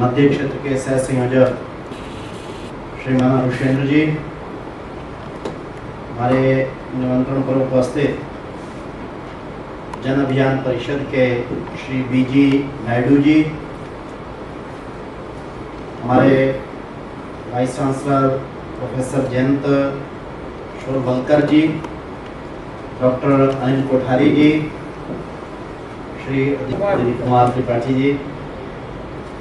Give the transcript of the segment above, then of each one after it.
मध्य क्षेत्र के सह संयोजक श्रीमान ऋषेंद्र जी, हमारे निमंत्रण पर उपस्थित जन अभियान परिषद के श्री बीजी नायडू जी, हमारे वाइस चांसलर प्रोफेसर जयंत शोरवलकर जी, डॉक्टर अनिल कोठारी जी, श्री अदिति कुमार त्रिपाठी जी,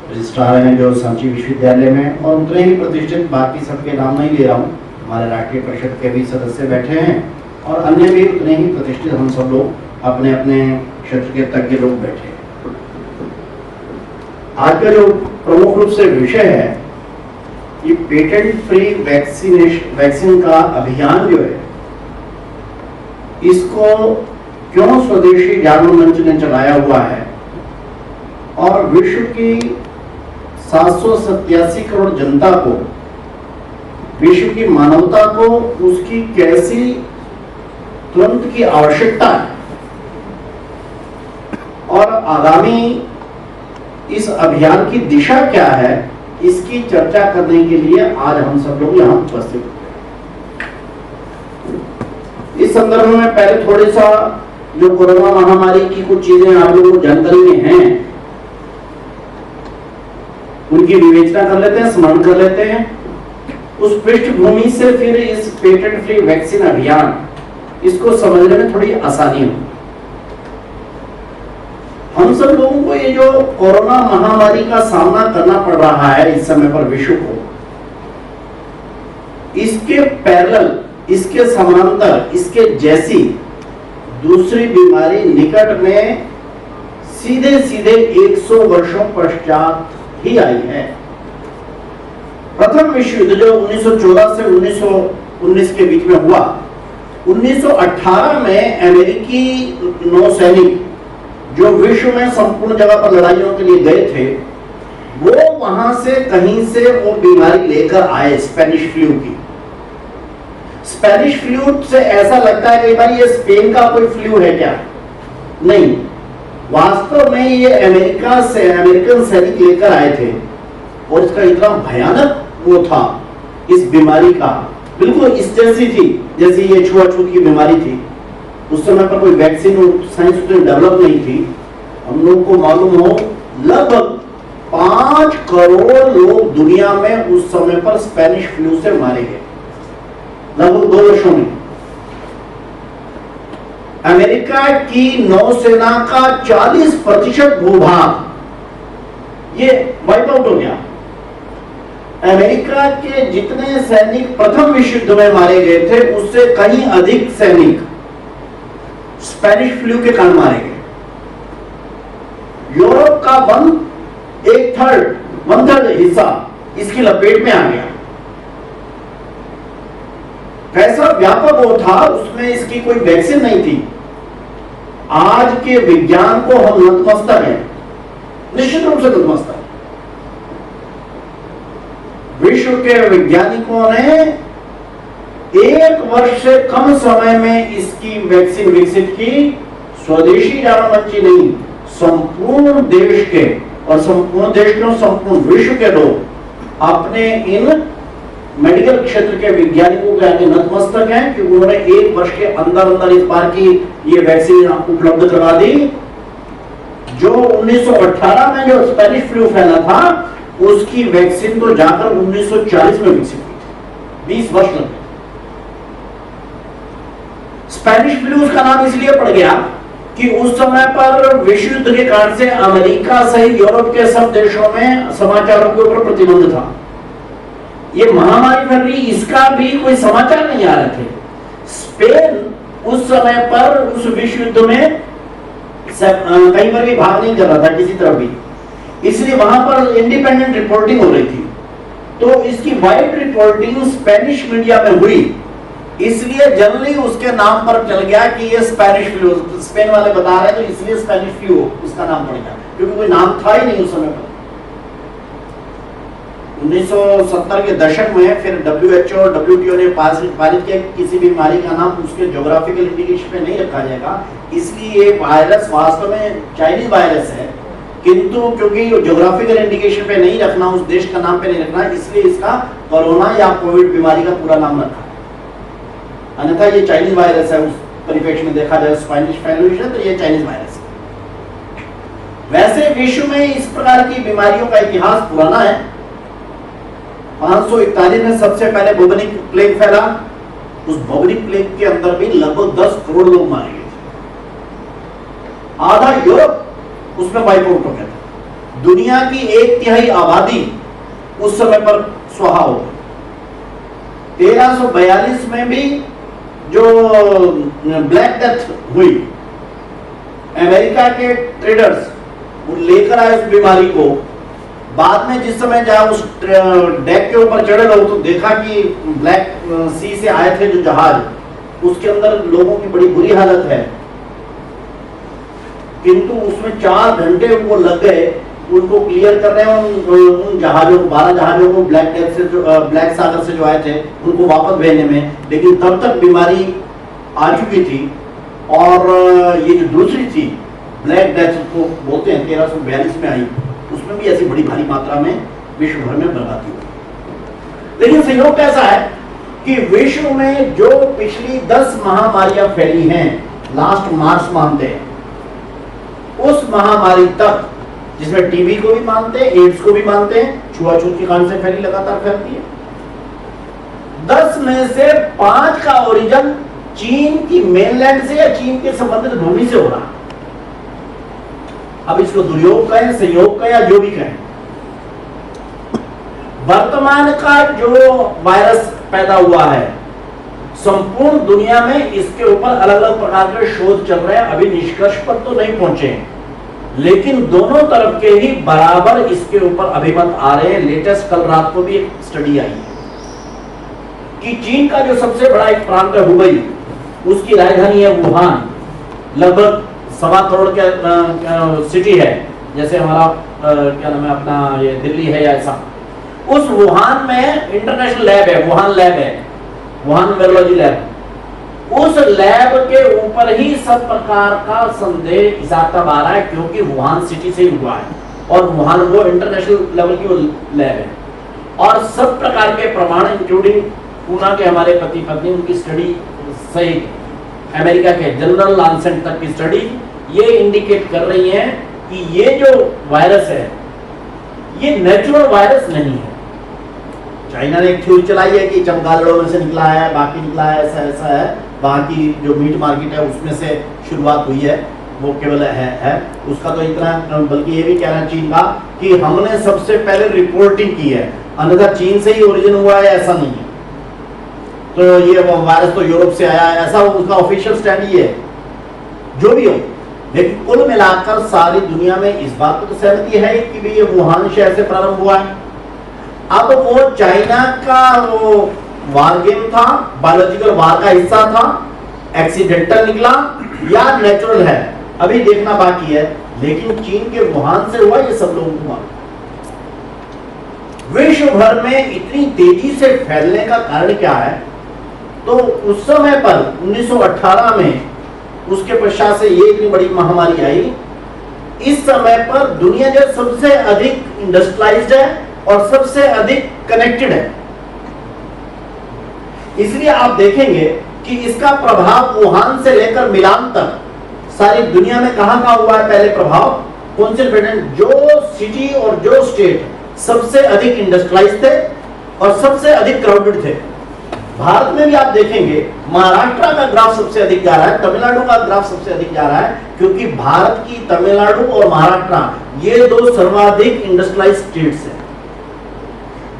रजिस्ट्रार हैं जो सांची विश्वविद्यालय में, और उतने ही प्रतिष्ठित, बाकी सबके नाम नहीं ले रहा हूँ, हमारे राष्ट्रीय परिषद के भी सदस्य बैठे हैं और अन्य भी उतने ही प्रतिष्ठित, हम सब लोग अपने अपने क्षेत्र के तज्ञ लोग बैठे हैं। आज का जो प्रमुख रूप से विषय है, ये पेटेंट फ्री वैक्सीन का अभियान जो है, इसको क्यों स्वदेशी जागरण मंच ने चलाया हुआ है और विश्व की 787 करोड़ जनता को, विश्व की मानवता को उसकी कैसी तुरंत की आवश्यकता है और आगामी इस अभियान की दिशा क्या है, इसकी चर्चा करने के लिए आज हम सब लोग यहाँ उपस्थित हैं। इस संदर्भ में पहले थोड़ी सा जो कोरोना महामारी की कुछ चीजें आप लोगों को जानकारी में हैं, उनकी विवेचना कर लेते हैं, स्मरण कर लेते हैं। उस पृष्ठभूमि से फिर इस पेटेंट फ्री वैक्सीन अभियान, इसको समझने में थोड़ी आसानी हो। हम सब लोगों को ये जो कोरोना महामारी का सामना करना पड़ रहा है इस समय पर विश्व को, इसके पैरेलल, इसके समानांतर, इसके जैसी दूसरी बीमारी निकट में सीधे सीधे 100 वर्षों पश्चात ही आई है। प्रथम विश्व युद्ध जो 1914 से 1919 के बीच में हुआ, 1918 में अमेरिकी नौसैनिक जो विश्व में संपूर्ण जगह पर लड़ाइयों के लिए गए थे, वो वहां से कहीं से वो बीमारी लेकर आए, स्पेनिश फ्लू की। स्पेनिश फ्लू से ऐसा लगता है कई बार ये स्पेन का कोई फ्लू है क्या? नहीं, वास्तव में ये अमेरिका से अमेरिकन सैनिक लेकर आए थे और इसका इतना भयानक वो था, इस बीमारी का बिल्कुल इस जैसी थी जैसे ये छुआछूत की बीमारी थी। उस समय पर कोई वैक्सीन और साइंस डेवलप नहीं थी। हम लोग को मालूम हो, लगभग 5 करोड़ लोग दुनिया में उस समय पर स्पेनिश फ्लू से मारे गए, लगभग 2 वर्षों में। अमेरिका की नौसेना का 40% भूभाग ये वाइप आउट हो गया। अमेरिका के जितने सैनिक प्रथम विश्व युद्ध में मारे गए थे, उससे कहीं अधिक सैनिक स्पेनिश फ्लू के कारण मारे गए। यूरोप का 1/3 हिस्सा इसकी लपेट में आ गया। कैसा व्यापक वो था, उसमें इसकी कोई वैक्सीन नहीं थी। आज के विज्ञान को हम नतमस्तक हैं, निश्चित रूप से नतमस्तक। विश्व के वैज्ञानिकों ने 1 वर्ष से कम समय में इसकी वैक्सीन विकसित की। स्वदेशी जागरण मंच नहीं, संपूर्ण देश के, और संपूर्ण देश के संपूर्ण विश्व के लोग अपने इन मेडिकल क्षेत्र के वैज्ञानिकों के आगे नतमस्तक हैं कि उन्होंने 1 वर्ष के अंदर अंदर इस बार की ये वैक्सीन उपलब्ध करवा दी। जो 1918 में जो स्पेनिश फ्लू फैला था, उसकी वैक्सीन तो जाकर 1940 में विकसित हुई थी। 20 वर्ष लगे। स्पेनिश फ्लू का नाम इसलिए पड़ गया कि उस समय पर विश्व युद्ध के कारण से अमेरिका सहित यूरोप के सब देशों में समाचारों के ऊपर प्रतिबंध था। ये महामारी फैल रही, इसका भी कोई समाचार नहीं आ रहे थे। स्पेन उस समय पर उस विश्व युद्ध में कहीं पर भी भाग नहीं कर रहा था किसी तरफ भी, इसलिए वहां पर इंडिपेंडेंट रिपोर्टिंग हो रही थी। तो इसकी वाइड रिपोर्टिंग स्पेनिश मीडिया में हुई, इसलिए जनरली उसके नाम पर चल गया कि ये स्पेनिश फ्लू, स्पेन वाले बता रहे हैं तो इसलिए स्पेनिश फ्लू उसका नाम पड़ गया, क्योंकि कोई नाम था ही नहीं उस समय पर। 1970 के दशक में फिर WHO और WTO ने पारित किया किसी बीमारी का नाम उसके ज्योग्राफिकल इंडिकेशन पे नहीं रखा जाएगा, इसलिए ये वायरस वास्तव में चाइनीज वायरस है किंतु क्योंकि ज्योग्राफिकल इंडिकेशन पे नहीं रखना, उस देश का नाम पे नहीं रखना, इसलिए इसका कोरोना या कोविड बीमारी का पूरा नाम रखा। अन्यथा ये चाइनीज वायरस है, उस परिप्रेक्ष्य में देखा जाए स्पेनिश फ्लू है तो ये चाइनीज वायरस है। वैसे विश्व में इस प्रकार की बीमारियों का इतिहास पुराना है। 541 में सबसे पहले बुबनिक प्लेग फैला। उस बुबनिक प्लेग के अंदर भी लगभग 10 करोड़ लोग मारे गए थे। आधा यूरोप उसमें वाइप आउट हो गया था। दुनिया की 1/3 आबादी उस समय पर स्वाहा हो गई। 1342 में भी जो ब्लैक डेथ हुई, अमेरिका के ट्रेडर्स वो लेकर आए उस बीमारी को। बाद में जिस समय जहां उस डेक के ऊपर चढ़े लोग तो देखा कि ब्लैक सी से आए थे जो जहाज, उसके अंदर लोगों की बड़ी बुरी हालत है। किंतु उसमें 4 घंटे उनको लग गए उनको क्लियर करने में, उन जहाजों को 12 जहाजों को ब्लैक डेथ से जो ब्लैक सागर से जो आए थे उनको वापस भेजने में। लेकिन तब तक बीमारी आ चुकी थी। और ये जो दूसरी थी ब्लैक डेथ को बोलते हैं 1342 में आई, उसमें भी ऐसी बड़ी भारी मात्रा में विश्व भर में बर्बादी हुई। लेकिन संयोग कैसा है कि विश्व में जो पिछली 10 महामारियां फैली हैं, लास्ट मार्च मानते हैं, उस महामारी तक, जिसमें टीबी को भी मानते हैं, एड्स को भी मानते हैं, छुआछूत के कारण से फैली, लगातार फैलती है। 10 में से 5 का ओरिजिन चीन की मेनलैंड से या चीन के संबंधित भूमि से हो रहा है। अब इसको दुर्योग कहें, संयोग कहें या जो भी कहें, वर्तमान का जो वायरस पैदा हुआ है, संपूर्ण दुनिया में इसके ऊपर अलग अलग प्रकार के शोध चल रहे हैं। अभी निष्कर्ष पर तो नहीं पहुंचे हैं, लेकिन दोनों तरफ के ही बराबर इसके ऊपर अभिमत आ रहे हैं। लेटेस्ट कल रात को भी एक स्टडी आई है कि चीन का जो सबसे बड़ा एक प्रांत है हुबई, उसकी राजधानी है वुहान, लगभग 1.25 करोड़ के सिटी है, जैसे हमारा क्या नाम है अपना ये दिल्ली है या ऐसा। उस वुहान में इंटरनेशनल लैब है, वुहान लैब है, वुहान वायरोलॉजी लैब। उस लैब के ऊपर ही सब प्रकार का संदेह इजाफा आ रहा है, क्योंकि वुहान सिटी से ही हुआ है और वुहान वो इंटरनेशनल लेवल की वो लैब है। और सब प्रकार के प्रमाण इंक्लूडिंग पूना के हमारे पति पत्नी, उनकी स्टडी सही, अमेरिका के जनरल लॉन्सेंट तक की स्टडी ये इंडिकेट कर रही है कि ये जो वायरस है ये नेचुरल वायरस नहीं है। चाइना ने एक थ्योरी चलाई है कि चमगादड़ों में से निकला है, बाकी निकला है, ऐसा ऐसा है, वहाँ की जो मीट मार्केट है उसमें से शुरुआत हुई है, वो केवल है। उसका तो इतना, बल्कि ये भी कहना है चीन का कि हमने सबसे पहले रिपोर्टिंग की है, अन्यथा चीन से ही ओरिजिन हुआ है ऐसा नहीं है। तो ये वायरस तो यूरोप से आया है, ऐसा उसका ऑफिशियल स्टैंड ही है। जो भी हो, लेकिन कुल मिलाकर सारी दुनिया में इस बात पर तो सहमति है कि भी ये वुहान शहर से प्रारंभ हुआ है। अब वो चाइना का वो वार गेम था, बायोलॉजिकल वार का हिस्सा था, एक्सीडेंटल निकला या नेचुरल है, अभी देखना बाकी है। लेकिन चीन के वुहान से हुआ, ये सब लोगों को मालूम। विश्व भर में इतनी तेजी से फैलने का कारण क्या है? तो उस समय पर 1918 में, उसके पश्चात से ये इतनी बड़ी महामारी आई। इस समय पर दुनिया जो सबसे अधिक इंडस्ट्रियलाइज्ड है और सबसे अधिक कनेक्टेड है, इसलिए आप देखेंगे कि इसका प्रभाव वुहान से लेकर मिलान तक सारी दुनिया में कहां हुआ है। पहले प्रभाव कॉन्सेंट्रेटेड, जो सिटी और जो स्टेट सबसे अधिक इंडस्ट्रियलाइज्ड थे और सबसे अधिक क्राउडेड थे। भारत में भी आप देखेंगे महाराष्ट्र का ग्राफ सबसे अधिक जा रहा है, तमिलनाडु का ग्राफ सबसे अधिक जा रहा है, क्योंकि भारत की तमिलनाडु और महाराष्ट्र ये दो सर्वाधिक इंडस्ट्रियलाइज्ड स्टेट्स हैं।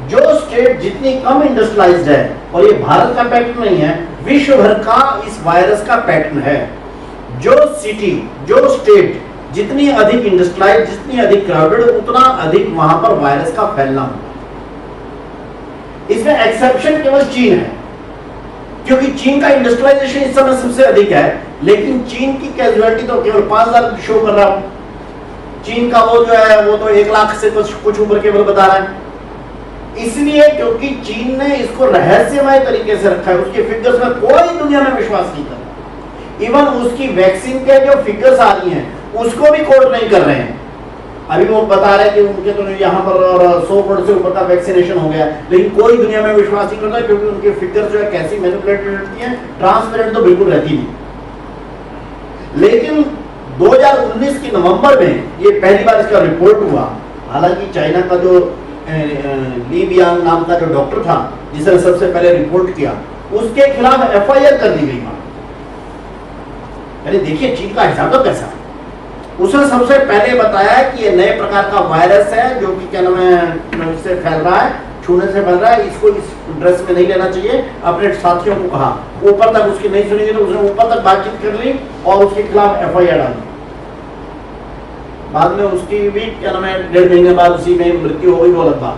जो स्टेट जितनी कम इंडस्ट्रियलाइज्ड है, और ये भारत का पैटर्न नहीं है, विश्व भर का इस वायरस का पैटर्न है। जो सिटी, जो स्टेट जितनी अधिक इंडस्ट्रियलाइज्ड, जितनी अधिक क्राउडेड, उतना अधिक वहां पर वायरस का फैलना होगा। इसमें एक्सेप्शन केवल चीन है, क्योंकि चीन का इंडस्ट्रियलाइजेशन इस समय सबसे अधिक है, लेकिन चीन की कैजुअलिटी तो केवल 5,000 शो कर रहा हूं। चीन का वो जो है वो तो 1 लाख से कुछ ऊपर केवल बता रहा है। इसलिए क्योंकि चीन ने इसको रहस्यमय तरीके से रखा है, उसके फिगर्स में कोई दुनिया में विश्वास नहीं कर रहा। इवन उसकी वैक्सीन के जो फिगर्स आ रही हैं उसको भी कोट नहीं कर रहे हैं। अभी वो बता रहे हैं कि उनके तो यहाँ पर 100 करोड़ से ऊपर का वैक्सीनेशन हो गया, लेकिन कोई दुनिया में विश्वास नहीं करता, क्योंकि उनके फिगर जो है कैसी मैनिपुलेटेड रहती है, ट्रांसपेरेंट तो बिल्कुल रहती नहीं। लेकिन 2019 के नवंबर में ये पहली बार इसका रिपोर्ट हुआ। हालांकि चाइना का जो ली बियांग नाम का जो डॉक्टर था जिसने सबसे पहले रिपोर्ट किया, उसके खिलाफ एफआईआर कर दी गई। यानी देखिए चीन का हिसाब तो कैसा है। उसने सबसे पहले बताया कि ये नए प्रकार का वायरस है जो कि क्या नाम है इससे फैल रहा है, छूने से फैल रहा है, इसको इस ड्रेस में नहीं लेना चाहिए। अपने साथियों को कहा, ऊपर तक उसकी नहीं सुनी तो उसने ऊपर तक बातचीत कर ली और उसके खिलाफ एफआईआर डाली। बाद में उसकी भी क्या नाम है 1.5 महीने बाद उसी में मृत्यु हो गई, वो अलग बात।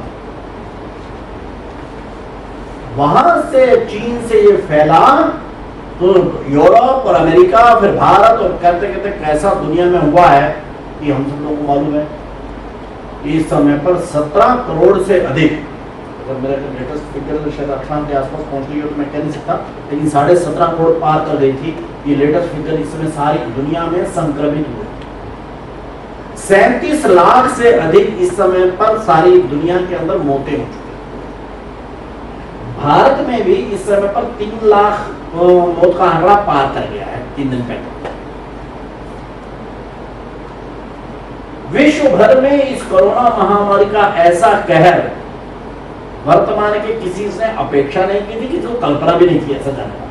वहां से चीन से ये फैला तो यूरोप और अमेरिका, फिर भारत, और कहते कहते कैसा दुनिया में हुआ है कि हम सब लोगों को मालूम है। इस समय पर 17 करोड़ से अधिक, अगर मेरा लेटेस्ट फिगर शायद 18 के आसपास पहुंच गई हो तो मैं कह नहीं सकता, लेकिन 17.5 करोड़ पार कर गई थी ये लेटेस्ट फिगर। इस समय सारी दुनिया में संक्रमित हुए 37 लाख से अधिक इस समय पर सारी दुनिया के अंदर मौतें हो चुकी। भारत में भी इस समय पर 3 लाख मौत का आंकड़ा पार कर गया है 3 दिन पहले। विश्व भर में इस कोरोना महामारी का ऐसा कहर वर्तमान के किसी ने अपेक्षा नहीं की थी, किसी को कल्पना भी नहीं की ऐसा जाने वाला।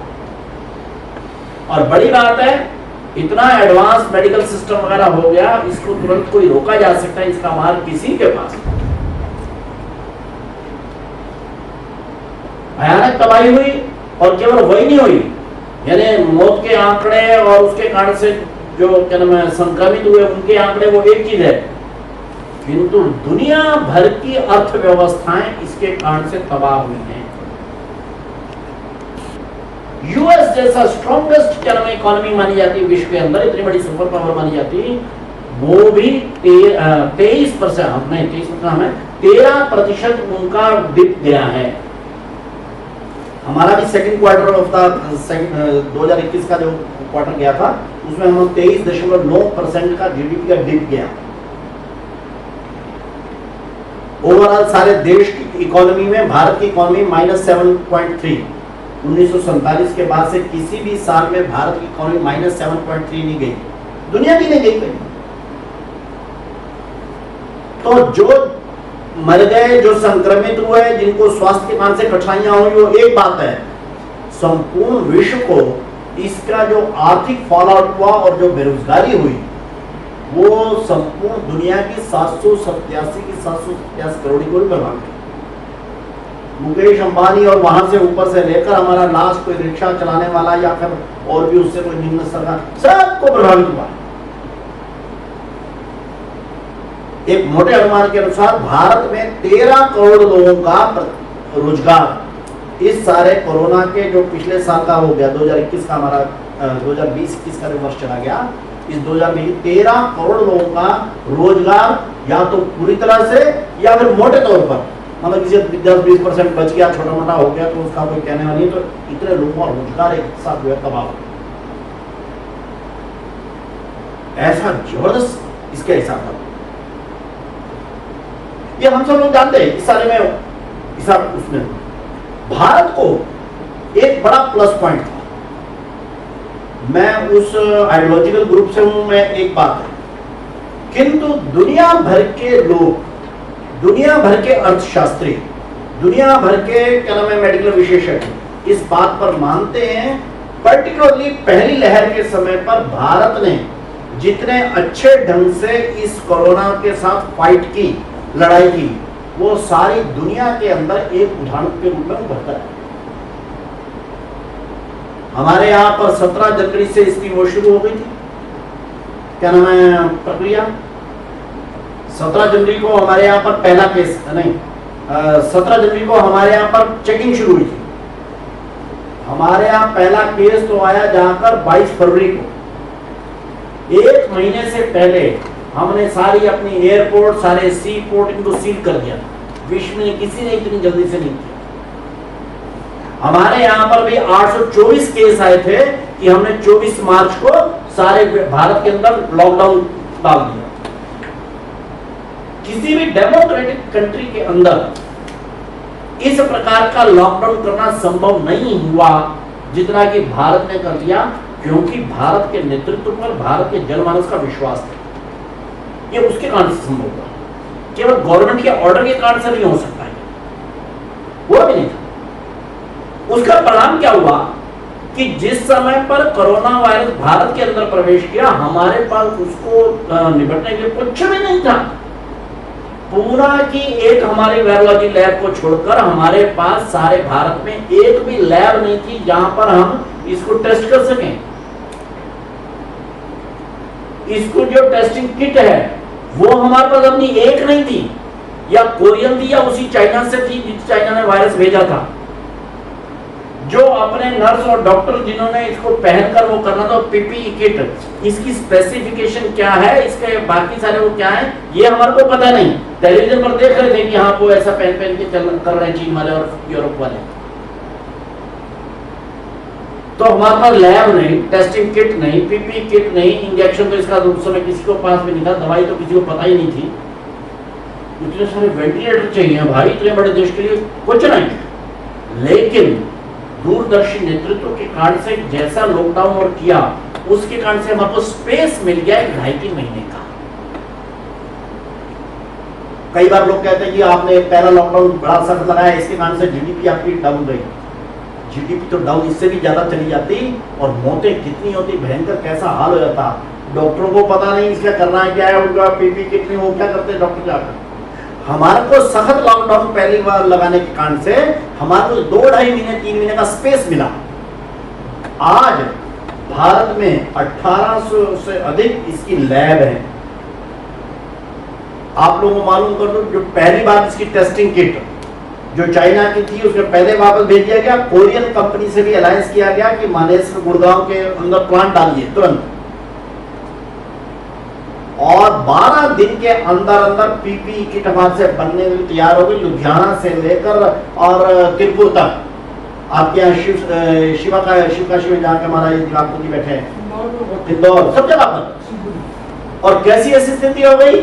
और बड़ी बात है, इतना एडवांस मेडिकल सिस्टम वगैरह हो गया, इसको तुरंत कोई रोका जा सकता है, इसका मार किसी के पास। भयानक तबाही हुई, और केवल वही नहीं हुई, यानी मौत के आंकड़े और उसके कारण से जो क्या नाम है संक्रमित हुए उनके आंकड़े वो एक चीज है, किंतु दुनिया भर की अर्थव्यवस्थाएं इसके कारण से तबाह हुई हैं। यूएस जैसा स्ट्रॉन्गेस्ट क्या नाम इकोनॉमी मानी जाती है विश्व के अंदर, इतनी बड़ी सुपर पावर मानी जाती है, वो भी 23% नहीं 23% है 13% उनका डिप गया है। हमारा भी सेकंड क्वार्टर ऑफ द 2021 का जो क्वार्टर गया था उसमें हम 23.9% का जीडीपी का डिप गया। ओवरऑल सारे देश की इकोनॉमी में भारत की इकोनॉमी -7.3, 1947 के बाद से किसी भी साल में भारत की इकोनॉमी -7.3 नहीं गई, दुनिया की नहीं गई कहीं। तो जो मर गए, जो संक्रमित हुए, जिनको स्वास्थ्य के कारण से कठिनाइयां हुई, वो एक बात है, संपूर्ण विश्व को इसका जो आर्थिक फॉल आउट हुआ और जो बेरोजगारी हुई वो संपूर्ण दुनिया की 787 करोड़ को भी प्रभावित किया। मुकेश अंबानी और वहां से ऊपर से लेकर हमारा लास्ट कोई रिक्शा चलाने वाला या फिर और भी उससे कोई निम्न स्तर का, सबको प्रभावित हुआ। एक मोटे अनुमान के अनुसार भारत में 13 करोड़ लोगों का रोजगार इस सारे कोरोना के जो पिछले साल का हो गया 2021 का हमारा 2020-21 का जो वर्ष चला गया, इस 2020 13 करोड़ लोगों का रोजगार या तो पूरी तरह से या फिर मोटे तौर पर, मतलब किसी 10-20% बच गया, छोटा मोटा हो गया तो उसका कोई कहने वाला नहीं, तो इतने लोगों का रोजगार एक साथ जो है तबाह हो। ऐसा जबरदस्त इसके हिसाब था, ये हम सब लोग जानते हैं। इस सारे में हिसाब उसमें भारत को एक बड़ा प्लस पॉइंट था। मैं उस आइडियोलॉजिकल ग्रुप से हूं, मैं एक बात है, किंतु दुनिया भर के लोग, दुनिया भर के अर्थशास्त्री, दुनिया भर के क्या नाम है मेडिकल विशेषज्ञ इस बात पर मानते हैं, पर्टिकुलरली पहली लहर के समय पर भारत ने जितने अच्छे ढंग से इस कोरोना के साथ फाइट की, लड़ाई की, वो सारी दुनिया के अंदर एक उदाहरण के रूप में उभरता है। हमारे यहाँ पर 17 जनवरी से इसकी वो शुरू हो गई थी, क्या नाम है प्रक्रिया, 17 जनवरी को हमारे यहाँ पर पहला केस नहीं 17 जनवरी को हमारे यहाँ पर चेकिंग शुरू हुई थी। हमारे यहाँ पहला केस तो आया जाकर 22 फरवरी को, एक महीने से पहले हमने सारी अपनी एयरपोर्ट, सारे सी पोर्ट इनको सील कर दिया। विश्व में किसी ने इतनी जल्दी से नहीं किया। हमारे यहाँ पर भी 824 केस आए थे कि हमने 24 मार्च को सारे भारत के अंदर लॉकडाउन डाल दिया। किसी भी डेमोक्रेटिक कंट्री के अंदर इस प्रकार का लॉकडाउन करना संभव नहीं हुआ जितना कि भारत ने कर दिया, क्योंकि भारत के नेतृत्व पर भारत के जनमानस का विश्वास था। ये उसके कारण से संभव हुआ, केवल गवर्नमेंट के ऑर्डर के कारण से नहीं हो सकता है, वो भी नहीं था। उसका परिणाम क्या हुआ कि जिस समय पर कोरोना वायरस भारत के अंदर प्रवेश किया, हमारे पास उसको निपटने के लिए कुछ भी नहीं था। पूरा की एक हमारी वायरोलॉजी लैब को छोड़कर हमारे पास सारे भारत में एक भी लैब नहीं थी जहां पर हम इसको टेस्ट कर सकें। इसको जो टेस्टिंग किट है वो हमारे पास अपनी एक नहीं थी, या कोरियन थी या उसी चाइना से थी जिस चाइना ने वायरस भेजा था। जो अपने नर्स और डॉक्टर जिन्होंने इसको पहनकर वो करना था, पीपीई किट, इसकी स्पेसिफिकेशन क्या है, इसके बाकी सारे वो क्या है, ये हमारे को पता नहीं। टेलीविजन पर देख रहे थे कि हाँ वो ऐसा पहन पहन के चल कर रहे हैं चीन वाले और यूरोप वाले। तो हमारे पास लैब नहीं, टेस्टिंग किट नहीं, पीपीई किट नहीं, इंजेक्शन तो इसका उस समय किसी को पास भी नहीं था, दवाई तो किसी को पता ही नहीं थी। इतने सारे वेंटिलेटर चाहिए भाई, इतने बड़े देश के लिए कुछ नहीं। लेकिन दूरदर्शी नेतृत्व के कारण से जैसा लॉकडाउन और किया, उसके कारण से हमारे को स्पेस मिल गया 2.5-3 महीने का। कई बार लोग कहते हैं कि आपने पहला लॉकडाउन बड़ा सख्त लगाया, इसके कारण से जीडीपी आपकी डाउन गई। जीडीपी तो डाउन इससे भी ज्यादा चली जाती और मौतें कितनी होती, भयंकर कैसा हाल हो जाता। डॉक्टरों को पता नहीं इसका करना क्या है, उनका पीपी कितनी, वो क्या करते डॉक्टर जाकर। हमारे को सख्त लॉकडाउन पहली बार लगाने के कारण से हमारे को 2-2.5 महीने 3 महीने का स्पेस मिला। आज भारत में 1800 से अधिक इसकी लैब है। आप लोगों को मालूम कर दो, जो पहली बार इसकी टेस्टिंग किट जो चाइना की थी उसमें पहले वापस भेज दिया गया। कोरियन कंपनी से भी अलायंस किया गया कि मानेसर गुड़गांव के अंदर प्लांट डालिए तुरंत, और 12 दिन के अंदर अंदर पीपीई किट हमारे से बनने के लिए तैयार हो गई। लुधियाना से लेकर और तिरपुर तक, आपके यहाँ शिवकाशी में जाकर हमारा ये दिलापुर बैठे हैं, इंदौर, सब जगह पर। और कैसी ऐसी स्थिति हो गई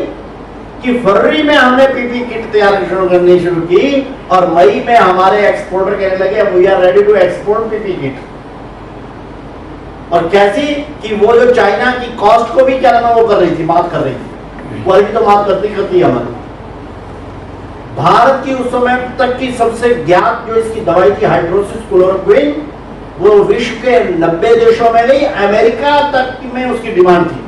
कि फरवरी में हमने पीपीई किट तैयार करनी शुरू की और मई में हमारे एक्सपोर्टर कहने लगे we are ready to export PPE kit. और कैसी कि वो जो चाइना की कॉस्ट को भी क्या नाम वो कर रही थी, बात कर रही थी, क्वालिटी तो बात करती हमारी। भारत की उस समय तक की सबसे ज्ञात जो इसकी दवाई थी हाइड्रोक्सी क्लोरोक्विन, वो विश्व के 90 देशों में गई, अमेरिका तक में उसकी डिमांड थी।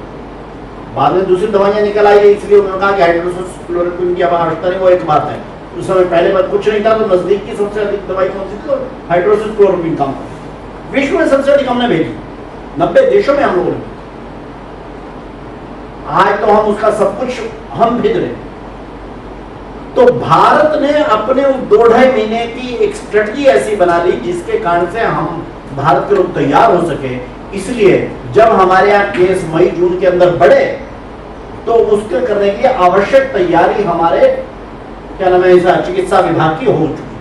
बाद में दूसरी दवाइयां निकल आई, इसलिए उन्होंने कहा कि हाइड्रोक्सी क्लोरोक्विन की आवश्यकता नहीं, वो एक बात है। उस समय पहले बात कुछ नहीं था, तो नजदीक की सबसे अधिक दवाई कौन सी थी, हाइड्रोक्सी क्लोरोक्विन काम विश्व में सबसे अधिक हमने भेजी 90 देशों में हम लोगों ने। आज तो हम उसका सब कुछ हम भेज रहे हैं। तो भारत ने अपने 2-2.5 महीने की एक स्ट्रेटजी ऐसी बना ली जिसके कारण से हम भारत के लोग तैयार हो सके। इसलिए जब हमारे यहाँ केस मई जून के अंदर बढ़े तो उसके करने की आवश्यक तैयारी हमारे क्या नाम है चिकित्सा विभाग की हो चुकी।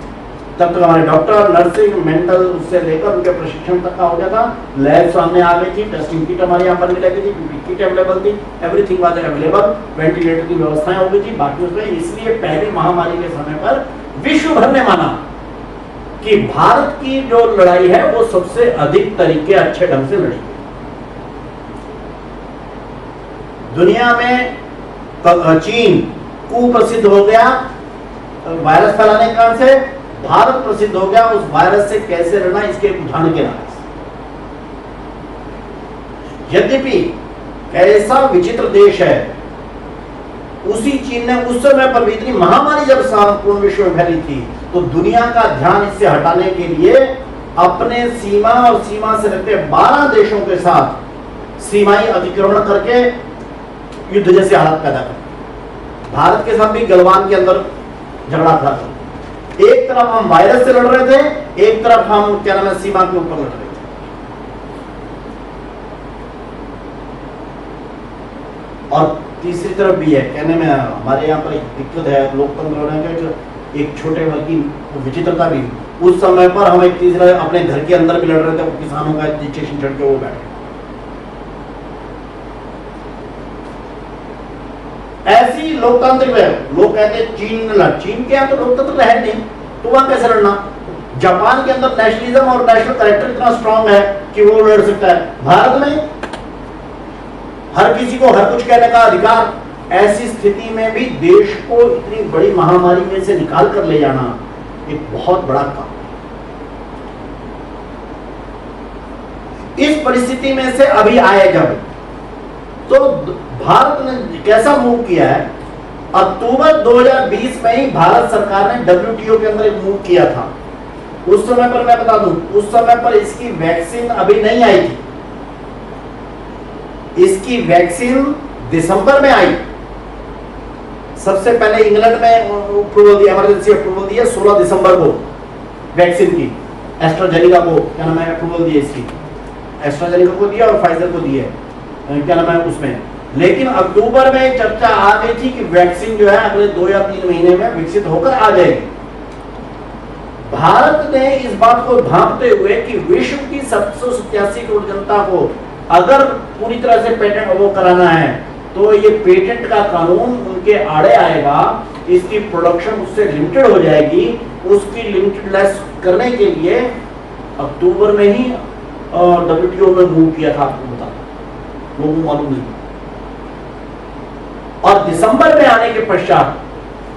तब तक हमारे डॉक्टर, नर्सिंग, मेंटल उससे लेकर उनके प्रशिक्षण तक का हो गया था। लैब सामने आ गई थी, टेस्टिंग किट हमारे यहाँ पर भी लगी थी, किट अवेलेबल थी, एवरीथिंग वाज अवेलेबल, वेंटिलेटर की व्यवस्थाएं हो गई थी बाकी उसमें। इसलिए पहली महामारी के समय पर विश्व भर ने माना कि भारत की जो लड़ाई है वो सबसे अधिक तरीके अच्छे ढंग से लड़ी। दुनिया में चीन कुप्रसिद्ध हो गया वायरस फैलाने के कारण से, भारत प्रसिद्ध हो गया उस वायरस से कैसे लड़ना इसके उदाहरण के नाम से। यद्यपि ऐसा विचित्र देश है, उसी चीन ने उस समय पर भी इतनी महामारी जब संपूर्ण विश्व में फैली थी तो दुनिया का ध्यान इससे हटाने के लिए अपने सीमा और सीमा से लगते 12 देशों के साथ सीमाई अतिक्रमण करके युद्ध जैसी हालत पैदा कर। भारत के साथ भी गलवान के अंदर झगड़ा था। एक तरफ हम वायरस से लड़ रहे थे, एक तरफ हम क्या नाम है सीमा के ऊपर लड़ रहे थे। और तीसरी तरफ भी है, कहने में हमारे यहाँ पर एक दिक्कत है लोकतंत्र होने का, एक छोटे बल्कि विचित्रता भी। उस समय पर हम एक तीसरा अपने घर के अंदर भी लड़ रहे थे, किसानों का रजिस्ट्रेशन चढ़ के वो बैठे। ऐसी लोकतांत्रिक है, लोग कहते हैं चीन ने लड़, चीन के यहाँ तो लोकतंत्र है नहीं, तो वहां कैसे लड़ना? जापान के अंदर नेशनलिज्म और नेशनल कैरेक्टर इतना स्ट्रांग है कि वो लड़ सकता है। भारत में हर किसी को हर कुछ कहने का अधिकार। ऐसी स्थिति में भी देश को इतनी बड़ी महामारी में से निकाल कर ले जाना एक बहुत बड़ा काम। इस परिस्थिति में से अभी आए जब, तो भारत ने कैसा मूव किया है? अक्टूबर 2020 में ही भारत सरकार ने WTO के अंदर एक मूव किया था। उस समय पर मैं बता दूं, उस समय पर इसकी वैक्सीन अभी नहीं आई थी। इसकी वैक्सीन दिसंबर में आई। सबसे पहले इंग्लैंड में अप्रूवल दिया, इमरजेंसी अप्रूवल दिया 16 दिसंबर को वैक्सीन की। एस्ट्राजेनिका को क्या नाम है अप्रूवल दिया, इसकी एस्ट्राजेनिका को दिया और फाइजर को दिया, क्या नाम है उसमें। लेकिन अक्टूबर में चर्चा आ गई थी कि वैक्सीन जो है अगले 2 या 3 महीने में विकसित होकर आ जाएगी। भारत ने इस बात को भांपते हुए कि विश्व की 787 करोड़ जनता को अगर पूरी तरह से पेटेंट वो कराना है तो ये पेटेंट का कानून उनके आड़े आएगा, इसकी प्रोडक्शन उससे लिमिटेड हो जाएगी। उसकी लिमिटेडलेस करने के लिए अक्टूबर में ही WTO में मूव किया था, आपको बता, लोगों को मालूम नहीं। और दिसंबर में आने के पश्चात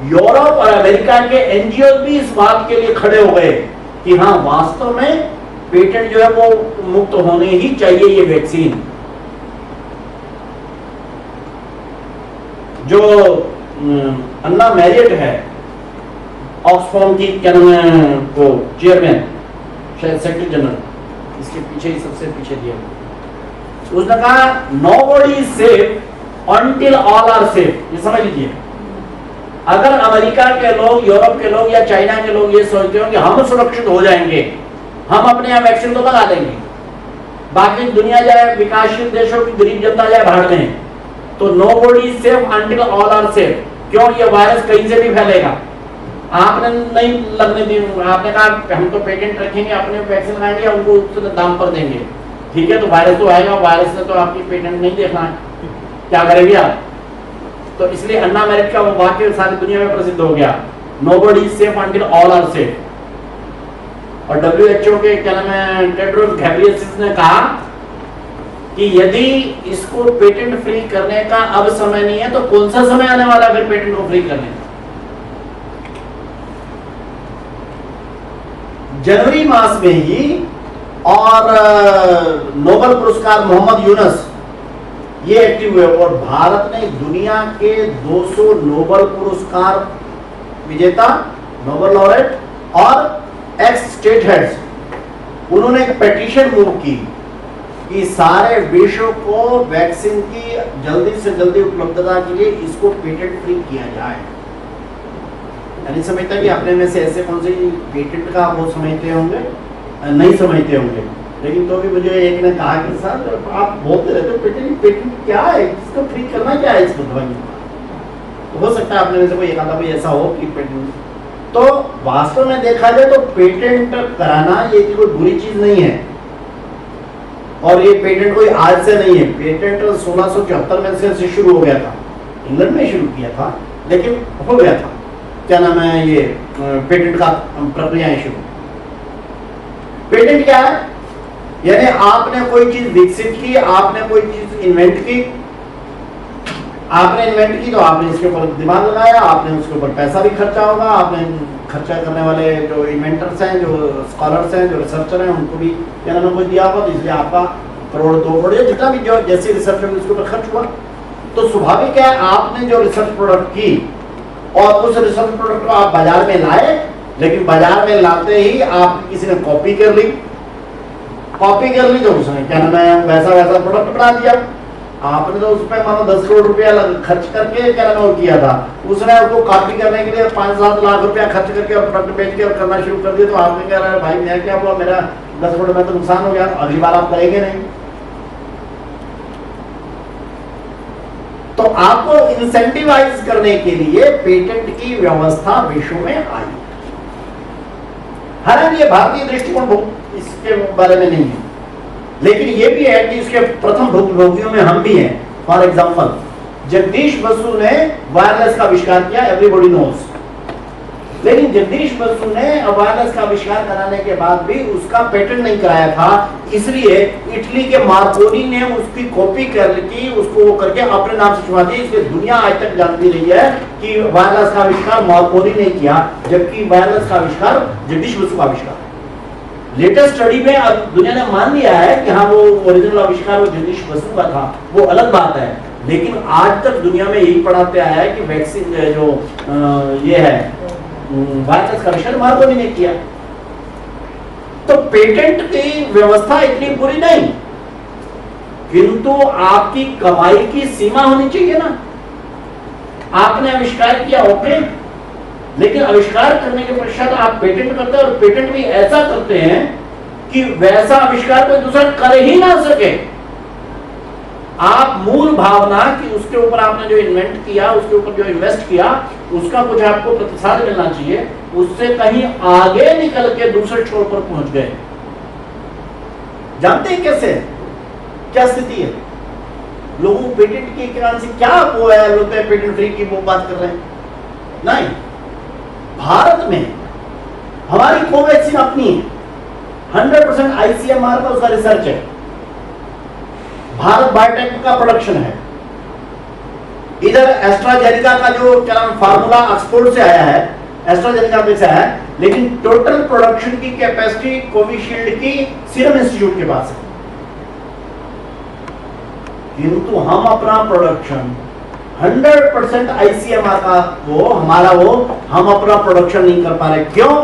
यूरोप और अमेरिका के एनजीओ भी इस बात के लिए खड़े हो गए कि हाँ, वास्तव में पेटेंट जो है वो मुक्त होने ही चाहिए। ये वैक्सीन जो अन्ना मैरियट है, ऑक्सफोर्म की क्या नाम है वो चेयरमैन, शायद सेक्रेटरी जनरल, इसके पीछे ही सबसे पीछे दिया, उसने कहा nobody is safe until all are safe. ये समझ लीजिए, अगर अमेरिका के लोग, यूरोप के लोग या चाइना के लोग ये सोचते हो कि हम सुरक्षित हो जाएंगे, हम अपने यहाँ वैक्सीन तो लगा देंगे, बाकी दुनिया जाए, विकासशील देशों की गरीब जनता जाए भाड़ में, तो nobody is safe until all are safe. क्यों? ये वायरस कहीं से भी फैलेगा, आपने नहीं लगने दी। आपने कहा हम तो पेटेंट रखेंगे, अपने वैक्सीन लगाएंगे, उनको उस दाम पर देंगे, ठीक है, तो वायरस तो आएगा, वायरस से तो आपकी पेटेंट नहीं देखना है, क्या करेंगे आप? तो इसलिए अन्ना मैरिट का वो वाक्य सारी दुनिया में प्रसिद्ध हो गया, nobody is safe until all are safe. और WHO के क्या नाम है टेड्रोस घेब्रेयेसस ने कहा कि यदि इसको पेटेंट फ्री करने का अब समय नहीं है तो कौन सा समय आने वाला है फिर पेटेंट को फ्री करने का? जनवरी मास में ही और नोबेल पुरस्कार मोहम्मद यूनुस ये एक्टिव हुए और भारत ने दुनिया के 200 नोबेल पुरस्कार विजेता, नोबेल लॉरेट और एक्स स्टेट हेड्स, उन्होंने एक पिटीशन मूव की कि सारे विश्व को वैक्सीन की जल्दी से जल्दी उपलब्धता के लिए इसको पेटेंट फ्री किया जाए। नहीं समझता कि अपने में से ऐसे कौन से पेटेंट का वो समझते होंगे, नहीं समझते होंगे, लेकिन तो भी मुझे एक ने कहा कि सर आप बोलते रहते हो पेटेंट, पेटेंट क्या है, इसको फ्री करना क्या है इसको दवाई? तो हो सकता है अपने में से कोई एक आधा कोई ऐसा हो कि पेटेंट, तो वास्तव में देखा जाए तो पेटेंट कराना ये कोई बुरी चीज नहीं है। और ये पेटेंट कोई आज से नहीं है, पेटेंट 1674 में से शुरू हो गया था, इंग्लैंड में शुरू किया था, लेकिन हो गया था क्या नाम है ये पेटेंट का प्रक्रिया शुरू। पेटेंट क्या है? यानी आपने कोई चीज विकसित की, आपने कोई चीज इन्वेंट की, आपने इन्वेंट की तो आपने इसके ऊपर दिमाग लगाया, आपने उसके ऊपर पैसा भी खर्चा होगा, आपने खर्चा करने वाले जो इन्वेंटर्स हैं, जो स्कॉलर्स हैं, जो रिसर्चर हैं, उनको भी क्या नाम है कुछ दिया होगा, तो इसलिए आपका करोड़ 2 करोड़ जितना भी जो जैसी रिसर्च में उसके ऊपर खर्च हुआ। तो स्वाभाविक है आपने जो रिसर्च प्रोडक्ट की और उस रिसर्च प्रोडक्ट को आप बाजार में लाए, लेकिन बाजार में लाते ही आप किसी ने कॉपी कर ली तो उसने क्या नाम है वैसा वैसा प्रोडक्ट बना दिया। आपने तो उस पर मानो 10 करोड़ रुपया खर्च करके क्या नाम किया था, उसने उसको कॉपी करने के लिए 5-7 लाख रुपया खर्च करके और प्रोडक्ट बेच के और करना शुरू कर दिया। तो आपने कह रहा है भाई मैं क्या हुआ, मेरा 10 करोड़ में तो नुकसान हो गया, अगली बार आप करेंगे नहीं। तो आपको इंसेंटिवाइज करने के लिए पेटेंट की व्यवस्था विश्व में आई। हालांकि ये भारतीय दृष्टिकोण इसके बारे में नहीं है, लेकिन ये भी है कि इसके प्रथम भुक्तभोगियों में हम भी हैं। फॉर एग्जाम्पल जगदीश बसु ने वायरलेस का आविष्कार किया, एवरीबॉडी नोस। लेकिन जगदीश बसु ने वायरलेस का आविष्कार कराने के बाद भी उसका पेटेंट नहीं कराया था, इसलिए इटली के मार्कोनी ने उसकी कॉपी करके उसको वो करके अपने नाम से छुपा दी। इसलिए दुनिया आज तक जानती रही है कि वायरलेस का आविष्कार मार्कोनी ने किया, जबकि वायरलेस का आविष्कार जगदीश बसु का आविष्कार। लेटेस्ट स्टडी में अब दुनिया ने मान लिया है कि हाँ वो ओरिजिनल आविष्कार वो जगदीश बसु का था, वो अलग बात है। लेकिन आज तक दुनिया में यही पढ़ाते आया है कि वैक्सीन जो ये है वायरलेस का आविष्कार मार्कोनी ने किया। तो पेटेंट की व्यवस्था इतनी बुरी नहीं, किंतु आपकी कमाई की सीमा होनी चाहिए ना। आपने आविष्कार किया, ओके, लेकिन आविष्कार करने के पश्चात आप पेटेंट करते हैं, और पेटेंट भी ऐसा करते हैं कि वैसा आविष्कार कोई दूसरा कर ही ना सके। आप मूल भावना कि उसके ऊपर आपने जो इन्वेंट किया, उसके ऊपर जो इन्वेस्ट किया, उसका कुछ आपको प्रतिसाद मिलना चाहिए, उससे कहीं आगे निकल के दूसरे छोर पर पहुंच गए। जानते हैं कैसे, क्या स्थिति है? लोगों को पेटेंट के कारण से क्या वो है, लोग पेटेंट फ्री की वो बात कर रहे हैं। नहीं, भारत में हमारी कोवैक्सीन अपनी है, 100% ICMR का उसका रिसर्च है, भारत बायोटेक का प्रोडक्शन है। इधर एस्ट्राजेनिका का जो क्या नाम फार्मूला ऑक्सफोर्ड से आया है, एस्ट्राजेनिका में से आया है, लेकिन टोटल प्रोडक्शन की कैपेसिटी कोविशील्ड की सीरम इंस्टीट्यूट के पास है। किंतु हम अपना प्रोडक्शन 100% ICMR का वो हमारा वो हम अपना प्रोडक्शन नहीं कर पा रहे। क्यों?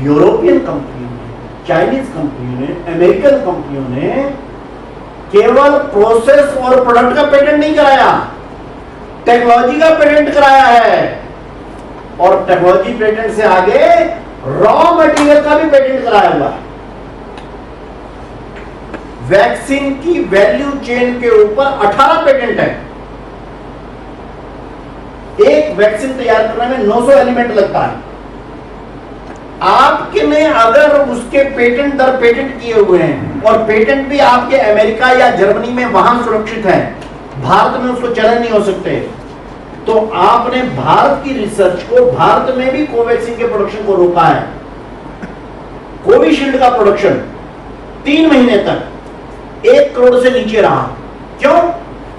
यूरोपियन कंपनियों ने, चाइनीज कंपनियों ने, अमेरिकन कंपनियों ने केवल प्रोसेस और प्रोडक्ट का पेटेंट नहीं कराया, टेक्नोलॉजी का पेटेंट कराया है। और टेक्नोलॉजी पेटेंट से आगे रॉ मटेरियल का भी पेटेंट कराया हुआ है। वैक्सीन की वैल्यू चेन के ऊपर 18 पेटेंट है। एक वैक्सीन तैयार करने में 900 एलिमेंट लगता है। आपने अगर उसके पेटेंट दर पेटेंट किए हुए हैं, और पेटेंट भी आपके अमेरिका या जर्मनी में वहां सुरक्षित है, भारत में उसको चलन नहीं हो सकते, तो आपने भारत की रिसर्च को, भारत में भी कोवैक्सीन के प्रोडक्शन को रोका है। कोविशील्ड का प्रोडक्शन 3 महीने तक 1 करोड़ से नीचे रहा। क्यों?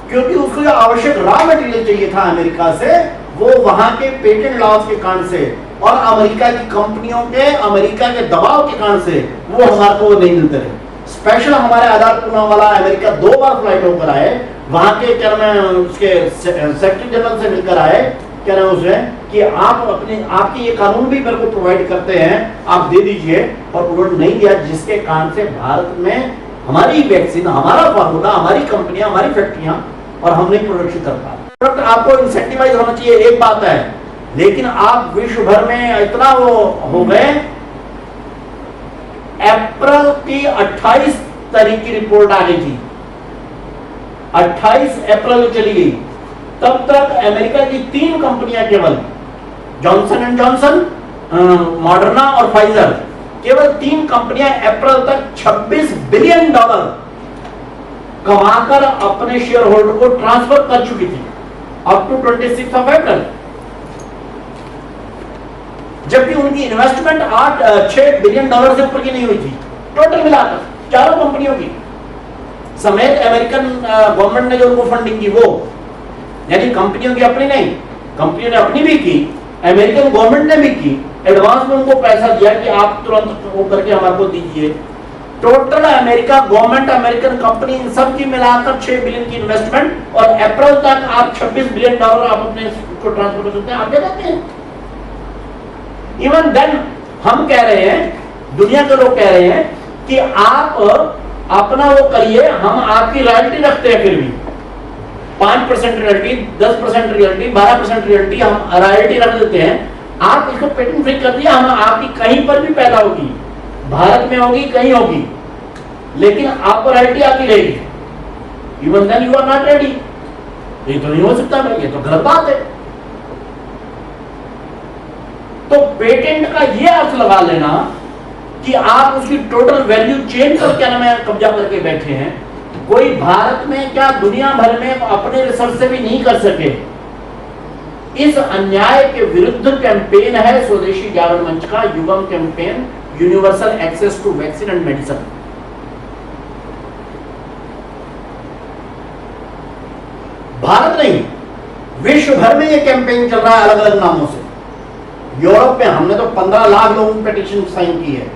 क्योंकि उसको जो आवश्यक रॉ मटेरियल चाहिए था अमेरिका से, वो वहां के पेटेंट लॉस के कारण से और अमेरिका की कंपनियों के, अमेरिका के दबाव के कारण से वो हमारे को नहीं मिलते रहे। स्पेशल हमारे आधार पूना वाला अमेरिका 2 बार फ्लाइट होकर आए, वहां के क्या नाम उसके सेक्रेटरी जनरल से मिलकर आए, क्या नाम उसमें कि आप अपने आपके ये कानून भी मेरे को प्रोवाइड करते हैं, आप दे दीजिए, और उन्होंने नहीं दिया, जिसके कारण से भारत में हमारी वैक्सीन, हमारा फार्मूला, हमारी कंपनियां, हमारी फैक्ट्रियां, और हम नहीं प्रोडक्शन कर पा रहे। आपको इंसेंटिवाइज होना चाहिए, एक बात है, लेकिन आप विश्व भर में इतना वो हो गए। अप्रैल की 28 तारीख की रिपोर्ट आ गई थी, 28 अप्रैल चली गई, तब तक अमेरिका की 3 कंपनियां केवल, जॉनसन एंड जॉनसन, मॉडर्ना और फाइजर, केवल 3 कंपनियां अप्रैल तक $26 बिलियन कमाकर अपने शेयर होल्डर को ट्रांसफर कर चुकी थी अप टू 26 अप्रैल। जबकि उनकी इन्वेस्टमेंट 6 बिलियन डॉलर से ऊपर की नहीं हुई थी, टोटल मिलाकर चारों कंपनियों की समेत। अमेरिकन गवर्नमेंट ने जो उनको फंडिंग की, वो यानी कंपनियों की अपनी नहीं, कंपनियों ने अपनी भी की, अमेरिकन गवर्नमेंट ने भी की, एडवांस में उनको पैसा दिया कि आप तुरंत वो करके हमारे को दीजिए। Total America government, American company, इन सब की मिलाकर 6 बिलियन की इन्वेस्टमेंट, और अप्रैल तक आप $26 बिलियन आप अपने को ट्रांसफर कर सकते हैं, आप दे देते हैं। इवन देन हम कह रहे हैं, दुनिया के लोग कह रहे हैं कि आप अपना वो करिए, हम आपकी रॉयल्टी रखते हैं, फिर भी 5% रॉयल्टी, 10% रॉयल्टी, 12% रॉयल्टी, हम रॉयल्टी रख देते हैं। आप इसको पेटेंट फ्री कर दिया, हम आपकी कहीं पर भी पैदा होगी, भारत में होगी, कहीं होगी, लेकिन आपको रॉयल्टी आती रहेगी। Even then you are not ready. ये तो नहीं हो सकता भाई, ये तो गलत बात है। तो पेटेंट का ये अर्थ लगा लेना कि आप उसकी टोटल वैल्यू चेन पर क्या नाम है कब्जा करके बैठे हैं, कोई भारत में क्या दुनिया भर में अपने रिसर्च से भी नहीं कर सके। इस अन्याय के विरुद्ध कैंपेन है स्वदेशी जागरण मंच का युगम campaign, universal access to vaccine and medicine. Bharat नहीं, विश्व भर में यह कैंपेन चल रहा है अलग अलग नामों से। यूरोप में हमने तो 15 लाख लोगों की पिटीशन साइन की है,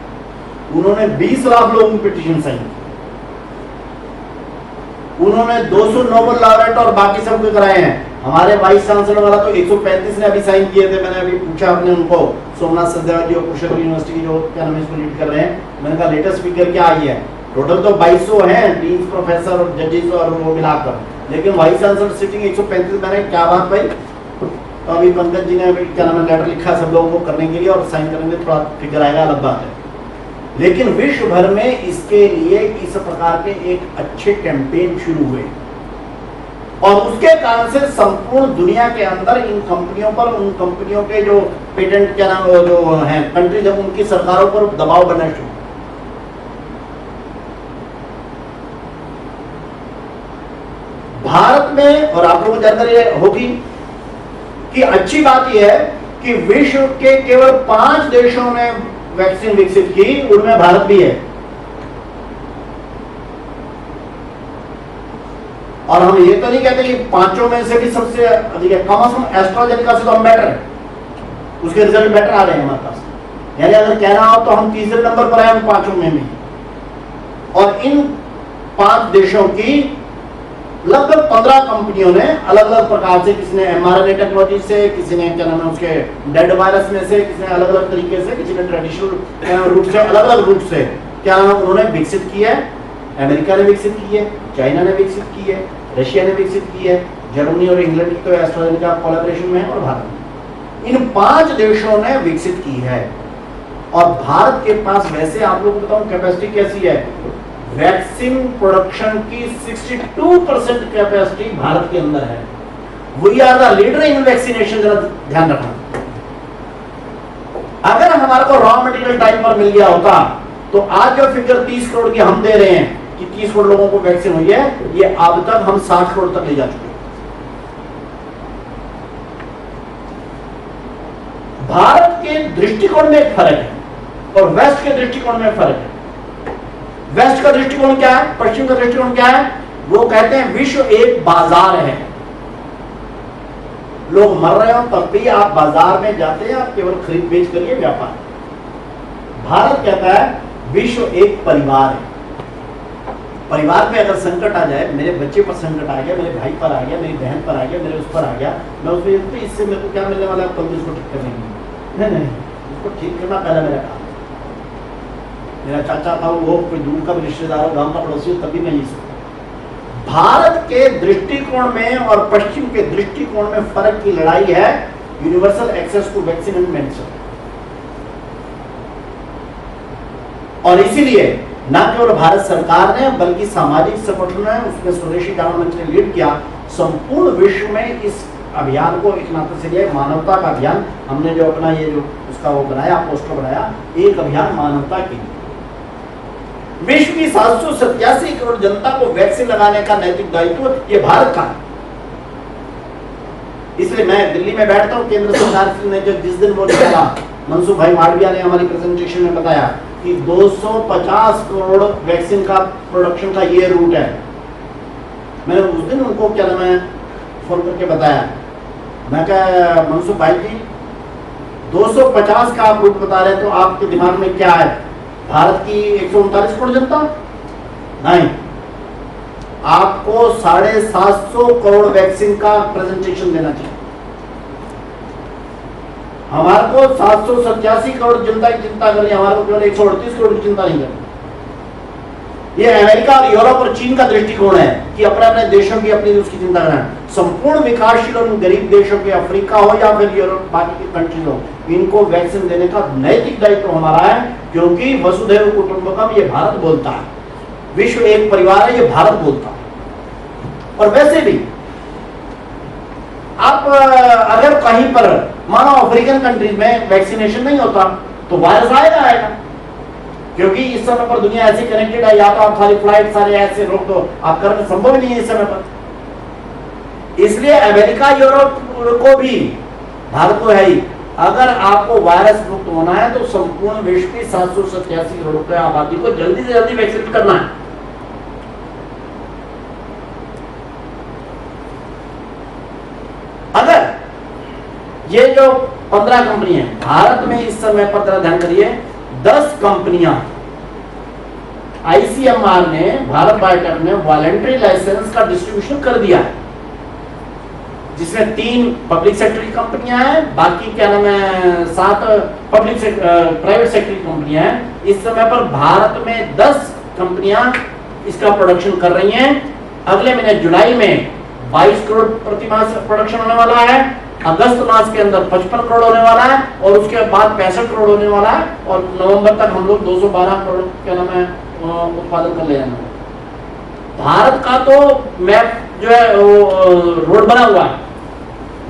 उन्होंने 20 लाख लोगों की पिटीशन साइन की। उन्होंने 200 नोबेल लॉरेट और बाकी सबको कराए हैं। हमारे वाइस चांसलर वाला तो 135 ने अभी साइन किए थे। मैंने अभी पूछा अपने उनको, सोमनाथ सचदेवा जी और कुरुक्षेत्र यूनिवर्सिटी की जो क्या नाम है इसको लीड कर रहे हैं, मैंने कहा लेटेस्ट फिगर क्या आई है। टोटल तो 2200 हैं, डीन प्रोफेसर और जजेस और वो मिलाकर, लेकिन वाइस चांसलर सिटिंग 135। मैंने क्या बात भाई, तो अभी पंकज जी ने क्या नाम है लेटर लिखा सब लोगों को करने के लिए और साइन करेंगे, थोड़ा फिगर आएगा, अलग बात है। लेकिन विश्व भर में इसके लिए इस प्रकार के एक अच्छे कैंपेन शुरू हुए और उसके कारण से संपूर्ण दुनिया के अंदर इन कंपनियों पर, उन कंपनियों के जो पेटेंट क्या नाम जो हैं कंट्री, जब उनकी सरकारों पर दबाव बनना शुरू। भारत में, और आप लोगों को जानकारी होगी कि अच्छी बात यह है कि विश्व के केवल 5 देशों ने वैक्सीन विकसित की, उनमें भारत भी है। और हम ये तो नहीं कहते कि 5 में से भी सबसे अधिक है, कम से कम एस्ट्राजेनेका से तो हम बेटर है, उसके रिजल्ट बेटर आ रहे हैं हमारे पास। यानी अगर कहना हो तो हम तीसरे नंबर पर हैं हम 5 में भी। और इन 5 देशों की लगभग 15 कंपनियों ने अलग अलग प्रकार से, किसी ने mRNA टेक्नोलॉजी से, किसी ने क्या नाम है उसके डेड वायरस में से, किसी ने अलग अलग तरीके से, किसी ने ट्रेडिशनल रूट से, अलग अलग रूट से क्या नाम उन्होंने विकसित की है। अमेरिका ने विकसित की है, चाइना ने विकसित की है, रशिया ने विकसित की है, जर्मनी और इंग्लैंड की तो एस्ट्राजेनेका कोलैबोरेशन में है, और भारत। इन 5 देशों ने विकसित की है। और भारत के पास वैसे आप लोगों को बताऊं कैपेसिटी कैसी है, वैक्सीन प्रोडक्शन की 62% कैपेसिटी भारत के अंदर है। We are the leader in vaccination, जरा ध्यान रखना। अगर हमारे को रॉ मटेरियल टाइम पर मिल गया होता तो आज जो फिगर 30 करोड़ की हम दे रहे हैं कि 30 करोड़ लोगों को वैक्सीन हुई है, ये अब तक हम 60 करोड़ तक ले जा चुके हैं। भारत के दृष्टिकोण में एक फर्क है और वेस्ट के दृष्टिकोण में फर्क है। वेस्ट का दृष्टिकोण क्या है, पश्चिम का दृष्टिकोण क्या है? वो कहते हैं विश्व एक बाजार है, लोग मर रहे हो तब भी आप बाजार में जाते हैं, आप केवल खरीद बेच करिए, व्यापार। भारत कहता है विश्व एक परिवार है। परिवार में अगर संकट आ जाए, मेरे बच्चे पर संकट आ गया, मेरे भाई पर आ गया, मेरी बहन पर आ गया, मेरे उस पर आ गया, मैं उसमें इससे मेरे को क्या मिलने वाला है, कल इसको ठीक करने नहीं, इसको ठीक करना पहला मेरा काम। मेरा चाचा था, वो कोई दूर का रिश्तेदार हो, गांव का पड़ोसी हो, तभी मैं ये सकता। भारत के दृष्टिकोण में और पश्चिम के दृष्टिकोण में फर्क की लड़ाई है universal access to vaccine and medicine. और इसीलिए न केवल भारत सरकार ने बल्कि सामाजिक संगठनों ने, उसमें स्वदेशी जागरण मंच ने लीड किया, संपूर्ण विश्व में इस अभियान को एक नाते से लिया, मानवता का अभियान। हमने जो अपना ये जो उसका वो बनाया, पोस्टर बनाया, एक अभियान मानवता के लिए। विश्व की 787 करोड़ जनता को वैक्सीन लगाने का नैतिक दायित्व ये भारत का है। इसलिए मैं दिल्ली में बैठता हूँ, केंद्र सरकार ने जो जिस दिन वो निकाला, मनसुख भाई मालविया ने हमारी प्रेजेंटेशन में बताया कि 250 करोड़ वैक्सीन का प्रोडक्शन का ये रूट है। मैंने उस दिन उनको क्या नाम है फोन करके बताया, मैं क्या मनसुख भाई जी 250 का आप रूट बता रहे हैं, तो आपके दिमाग में क्या है? भारत की 139 करोड़ जनता? नहीं, आपको 750 करोड़ वैक्सीन का प्रेजेंटेशन देना चाहिए। हमारे को 787 करोड़ जनता की चिंता करनी है, हमारे को केवल 138 करोड़ की चिंता नहीं करनी। ये अमेरिका और यूरोप और चीन का दृष्टिकोण है कि अपने अपने देशों की अपनी उसकी चिंता करना है। संपूर्ण विकासशील और गरीब देशों के, अफ्रीका हो या फिर यूरोप बाकी की कंट्रीज हो, इनको वैक्सीन देने का नैतिक दायित्व हमारा है, क्योंकि वसुधैव कुटुंबकम ये भारत बोलता है, विश्व एक परिवार है ये भारत बोलता है। और वैसे भी आप अगर कहीं पर मानो अफ्रीकन कंट्रीज में वैक्सीनेशन नहीं होता तो वायरस आएगा। क्योंकि इस समय पर दुनिया ऐसी कनेक्टेड है, या तो आप सारी फ्लाइट सारे ऐसे रोक दो, आप करना संभव नहीं है इस समय पर। इसलिए अमेरिका यूरोप को भी, भारत को है ही, अगर आपको वायरस मुक्त होना है तो संपूर्ण विश्व की 787 करोड़ की आबादी को जल्दी से जल्दी वैक्सीनेट करना है। अगर ये जो 15 कंपनी है भारत में इस समय पर, जरा ध्यान करिए, 10 कंपनियां आईसीएमआर ने, भारत बायोटेक ने वॉलंटरी लाइसेंस का डिस्ट्रीब्यूशन कर दिया है, जिसमें 3 पब्लिक सेक्टर की कंपनियां हैं, बाकी क्या नाम है 7 प्राइवेट सेक्टर की कंपनियां हैं। इस समय पर भारत में 10 कंपनियां इसका प्रोडक्शन कर रही हैं। अगले महीने जुलाई में 22 करोड़ प्रति मास प्रोडक्शन होने वाला है, अगस्त मास के अंदर 55 करोड़ होने वाला है, और उसके बाद 65 करोड़ होने वाला है, और नवंबर तक हम लोग 212 करोड़ क्या नाम है उत्पादन कर ले जाएंगे। भारत का तो मैप जो है रोड बना हुआ है,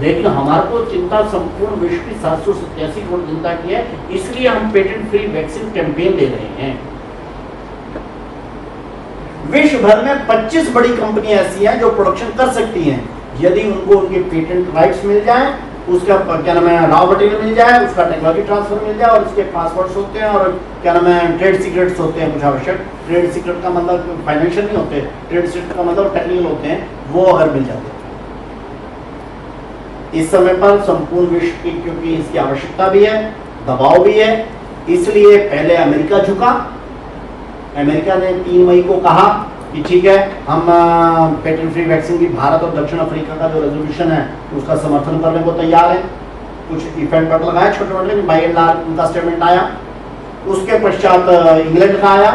लेकिन हमारे को चिंता संपूर्ण विश्व की 787 करोड़ जनता की है। इसलिए हम पेटेंट फ्री वैक्सीन कैंपेन ले रहे हैं। विश्व भर में 25 बड़ी कंपनियां ऐसी हैं जो प्रोडक्शन कर सकती हैं, यदि उनको उनके पेटेंट राइट्स मिल जाए, उसका क्या नाम है रॉ मटेरियल मिल जाए, उसका टेक्नोलॉजी ट्रांसफर मिल जाए, और उसके पासवर्ड्स होते हैं, और क्या नाम है ट्रेड सीक्रेट्स होते हैं कुछ आवश्यक। ट्रेड सीक्रेट का मतलब फाइनेंशियल नहीं होते, ट्रेड सीक्रेट का मतलब टेक्निकल होते हैं, वो अगर मिल जाते हैं इस समय पर संपूर्ण विश्व की, क्योंकि इसकी आवश्यकता भी है, दबाव भी है, इसलिए पहले अमेरिका झुका। अमेरिका ने 3 मई को कहा कि ठीक है, हम पेटेंट फ्री वैक्सीन की भारत और दक्षिण अफ्रीका का जो रेजोल्यूशन है उसका समर्थन करने को तैयार है। कुछ इफेक्ट बट लगाए छोटे मोटे, बाई एंड लार्ज उनका स्टेटमेंट आया। उसके पश्चात इंग्लैंड का आया,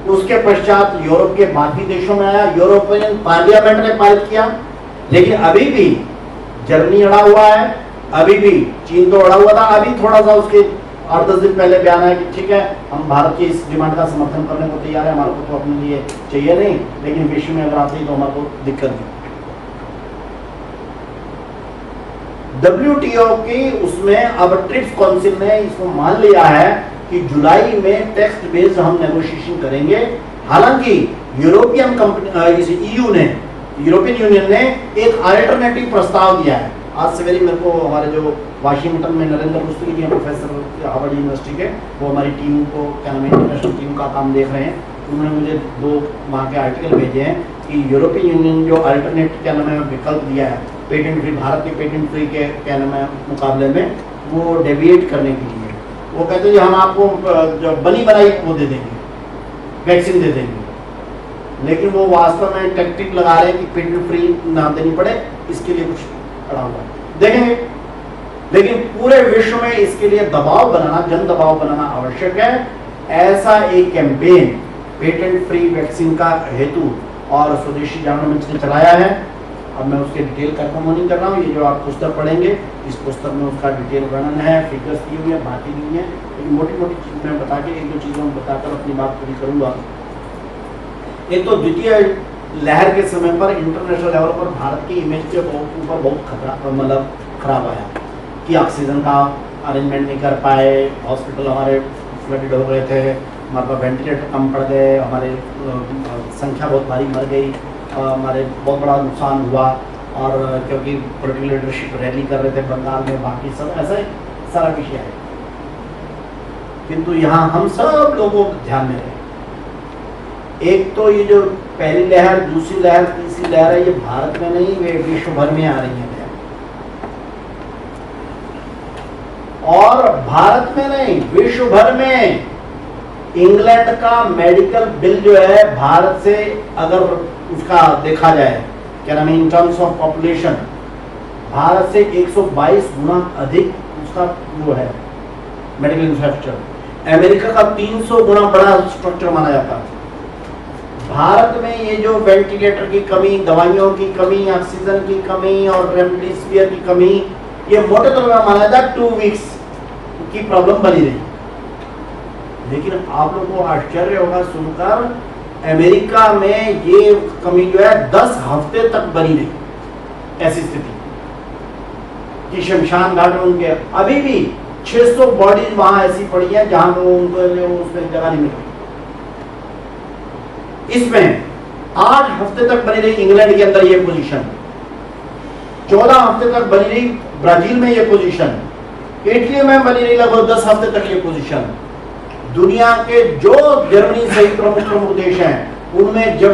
उसके पश्चात यूरोप के बाकी देशों में आया, यूरोपियन पार्लियामेंट ने पारित किया। लेकिन अभी भी जर्मनी अड़ा हुआ है, अभी भी चीन तो अड़ा हुआ था, अभी थोड़ा सा उसके 8-10 दिन पहले बयान है कि ठीक है, हम भारत की इस डिमांड का समर्थन करने को तैयार है, हमारे को तो अपने लिए चाहिए नहीं, लेकिन विश्व में अगर आती है तो हमारे को दिक्कत नहीं। WTO की उसमें अब ट्रिप्स काउंसिल ने इसको मान लिया है कि जुलाई में टेक्स्ट बेस्ड हम नेगोशिएशन करेंगे। हालांकि यूरोपियन कंपनी यूरोपियन यूनियन ने एक अल्टरनेटिव प्रस्ताव दिया है। आज सवेरे मेरे को हमारे जो वाशिंगटन में नरेंद्र रुस्तगी जी प्रोफेसर हार्वर्ड यूनिवर्सिटी के, वो हमारी टीम को क्या नाम है इंटरनेशनल टीम का काम देख रहे हैं, उन्होंने मुझे 2 वहाँ के आर्टिकल भेजे हैं कि यूरोपियन यूनियन जो अल्टरनेट क्या नाम है विकल्प दिया है पेटेंट फ्री, भारत के पेटेंट फ्री के क्या नाम है मुकाबले में, वो डेविएट करने के लिए वो कहते हैं हम आपको जो बनी बनाई वो दे देंगे, वैक्सीन दे देंगे, लेकिन वो वास्तव में टैक्टिक लगा रहे हैं कि पेटेंट फ्री ना देनी पड़े, इसके लिए कुछ अड़ा हुआ देखेंगे। लेकिन पूरे विश्व में इसके लिए दबाव बनाना, जन दबाव बनाना आवश्यक है। ऐसा एक कैंपेन पेटेंट फ्री वैक्सीन का हेतु और स्वदेशी जानवर मंच ने चलाया है। अब मैं उसके डिटेल का नहीं कर रहा हूँ, ये जो आप पुस्तक पढ़ेंगे इस पुस्तक में उसका डिटेल वर्णन है, फिगर्स दी हुई है, बातें दी है, लेकिन मोटी मोटी चीज मैं बता के 1-2 चीज़ों में बताकर अपनी बात पूरी करूँगा। एक तो द्वितीय लहर के समय पर इंटरनेशनल लेवल पर भारत की इमेज के ऊपर बहुत खतरा मतलब खराब आया कि ऑक्सीजन का अरेंजमेंट नहीं कर पाए, हॉस्पिटल हमारे फ्लडेड हो गए थे, हमारे पास वेंटिलेटर कम पड़ गए, हमारे संख्या बहुत भारी मर गई, हमारे बहुत बड़ा नुकसान हुआ, और क्योंकि पॉलिटिकल लीडरशिप रैली कर रहे थे बंगाल में, बाकी सब ऐसा सारा विषय है। किंतु यहाँ हम सब लोगों को ध्यान में रहे, एक तो ये जो पहली लहर, दूसरी लहर, तीसरी लहर है, ये भारत में नहीं, वे विश्व भर में आ रही है। और भारत में नहीं, विश्व भर में इंग्लैंड का मेडिकल बिल जो है भारत से अगर उसका देखा जाए क्या नाम है in terms of population, Bharat से 122 गुना अधिक उसका वो है मेडिकल इंफ्रास्ट्रक्चर। अमेरिका का 300 गुना बड़ा स्ट्रक्चर माना जाता है। भारत में ये जो वेंटिलेटर की कमी, दवाइयों की कमी, ऑक्सीजन की कमी और रेमडेसिविर की कमी, ये मोटे तौर पर माना जाता है 2 वीक्स की प्रॉब्लम बनी रही। लेकिन आप लोगों को आश्चर्य होगा सुनकर, अमेरिका में ये कमी जो है 10 हफ्ते तक बनी रही। ऐसी स्थिति कि शमशान घाट में उनके अभी भी 600 बॉडीज वहां ऐसी पड़ी है जहां पे उनको उसमें जगह नहीं मिल रही। इसमें 8 हफ्ते तक बनी रही इंग्लैंड के अंदर ये पोजीशन, 14 हफ्ते तक बनी रही ब्राजील में ये पोजीशन, इटली में बनी रही लगभग 10 हफ्ते तक ये पोजीशन। दुनिया के जो जर्मनी सहित प्रमुख प्रमुख देश हैं उनमें जब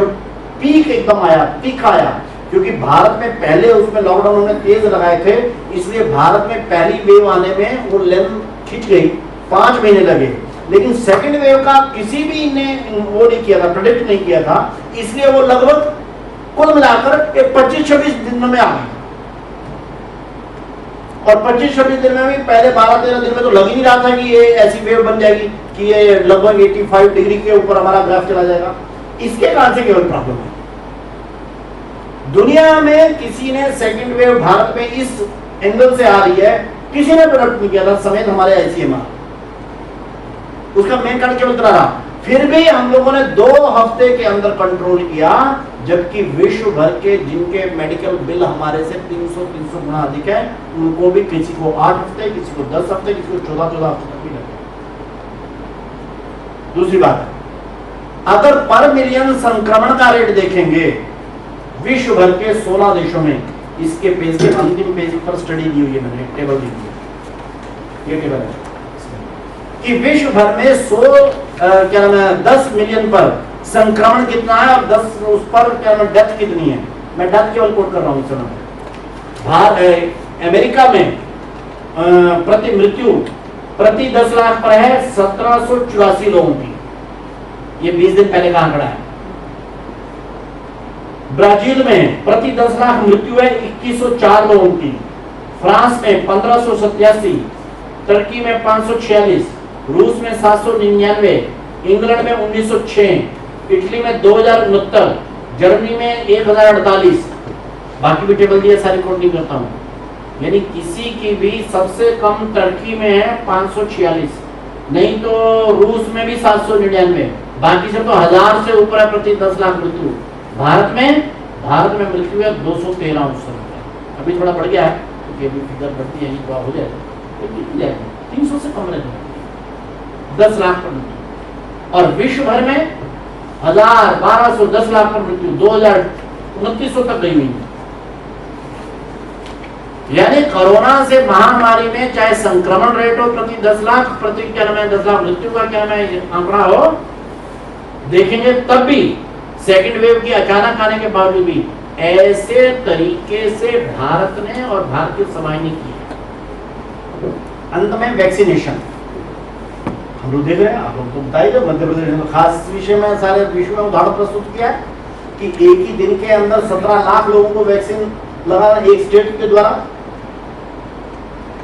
पीक एकदम आया, पीक आया, क्योंकि भारत में पहले उसमें लॉकडाउन उन्होंने तेज लगाए थे, इसलिए भारत में पहली वेव आने में वो लेंथ खिंच गई, 5 महीने लगे। लेकिन सेकंड वेव का किसी भी ने वो नहीं किया था, प्रेडिक्ट नहीं किया था, इसलिए वो लगभग कुल मिलाकर 25-26 दिन में आ गई। और 25-26 दिन में भी पहले 12-13 दिन में तो लग ही नहीं रहा था कि ये ऐसी वेव बन जाएगी कि ये लगभग 85 डिग्री के ऊपर हमारा ग्राफ चला जाएगा। इसके कारण से केवल प्रॉब्लम है। दुनिया में किसी ने सेकंड वेव भारत में इस एंगल से आ रही है, किसी ने प्रेडिक्ट नहीं किया था, समेत हमारे आईसीएमआर। उसका मेन कारण केवल इतना रहा। फिर भी हम लोगों ने 2 हफ्ते के अंदर कंट्रोल किया, जबकि विश्व भर के जिनके मेडिकल बिल हमारे से 300 गुना अधिक है, उनको भी किसी को 8 हफ्ते, किसी को 10 हफ्ते, किसी को 14 हफ्ते तक भी लगे। दूसरी बात, अगर पर मिलियन संक्रमण का रेट देखेंगे विश्व भर के 16 देशों में, इसके पेज के अंतिम पेज पर स्टडी दी हुई है, मैंने टेबल दी हुई है, ये टेबल है कि विश्व भर में 10 मिलियन पर संक्रमण कितना है और 10 उस पर डेथ कितनी है। मैं डेथ केवल कोट कर रहा हूं इस समय। अमेरिका में प्रति मृत्यु प्रति 10 लाख पर है 1784 लोगों की, ये 20 दिन पहले का आंकड़ा है। ब्राजील में प्रति 10 लाख मृत्यु है 2104 लोगों की, फ्रांस में 1587, तुर्की में 546, रूस में 799, इंग्लैंड में 1906, इटली में 2069, जर्मनी में 1048। बाकी भी टेबल दिया, सारी कोट नहीं करता हूं। यानी किसी की भी सबसे कम तुर्की में है 546, नहीं तो रूस में भी 799, बाकी सब तो 1000 से ऊपर है प्रति 10 लाख मृत्यु। भारत में मृत्यु है 213 उस समय, अभी थोड़ा बढ़ गया है क्योंकि अभी फिगर बढ़ती है, तो हो जाएगा, लेकिन 300 से कम रहता है 10 लाख पर मृत्यु। और विश्व भर में 1000, 1200, 10 लाख पर मृत्यु 2029 तक गई हुई है। यानी कोरोना से महामारी में चाहे संक्रमण रेट हो प्रति 10 लाख, प्रति 10 लाख मृत्यु का आंकड़ा हो, देखेंगे तब भी सेकंड वेव की अचानक आने के बावजूद भी ऐसे तरीके से भारत ने और भारतीय समाज ने की। अंत में वैक्सीनेशन हम लोग देख रहे हैं, आप लोग तो बताइए, मध्य प्रदेश में खास विषय में सारे विश्व में उदाहरण प्रस्तुत किया है कि एक ही दिन के अंदर 17 लाख लोगों को वैक्सीन लगा एक स्टेट के द्वारा।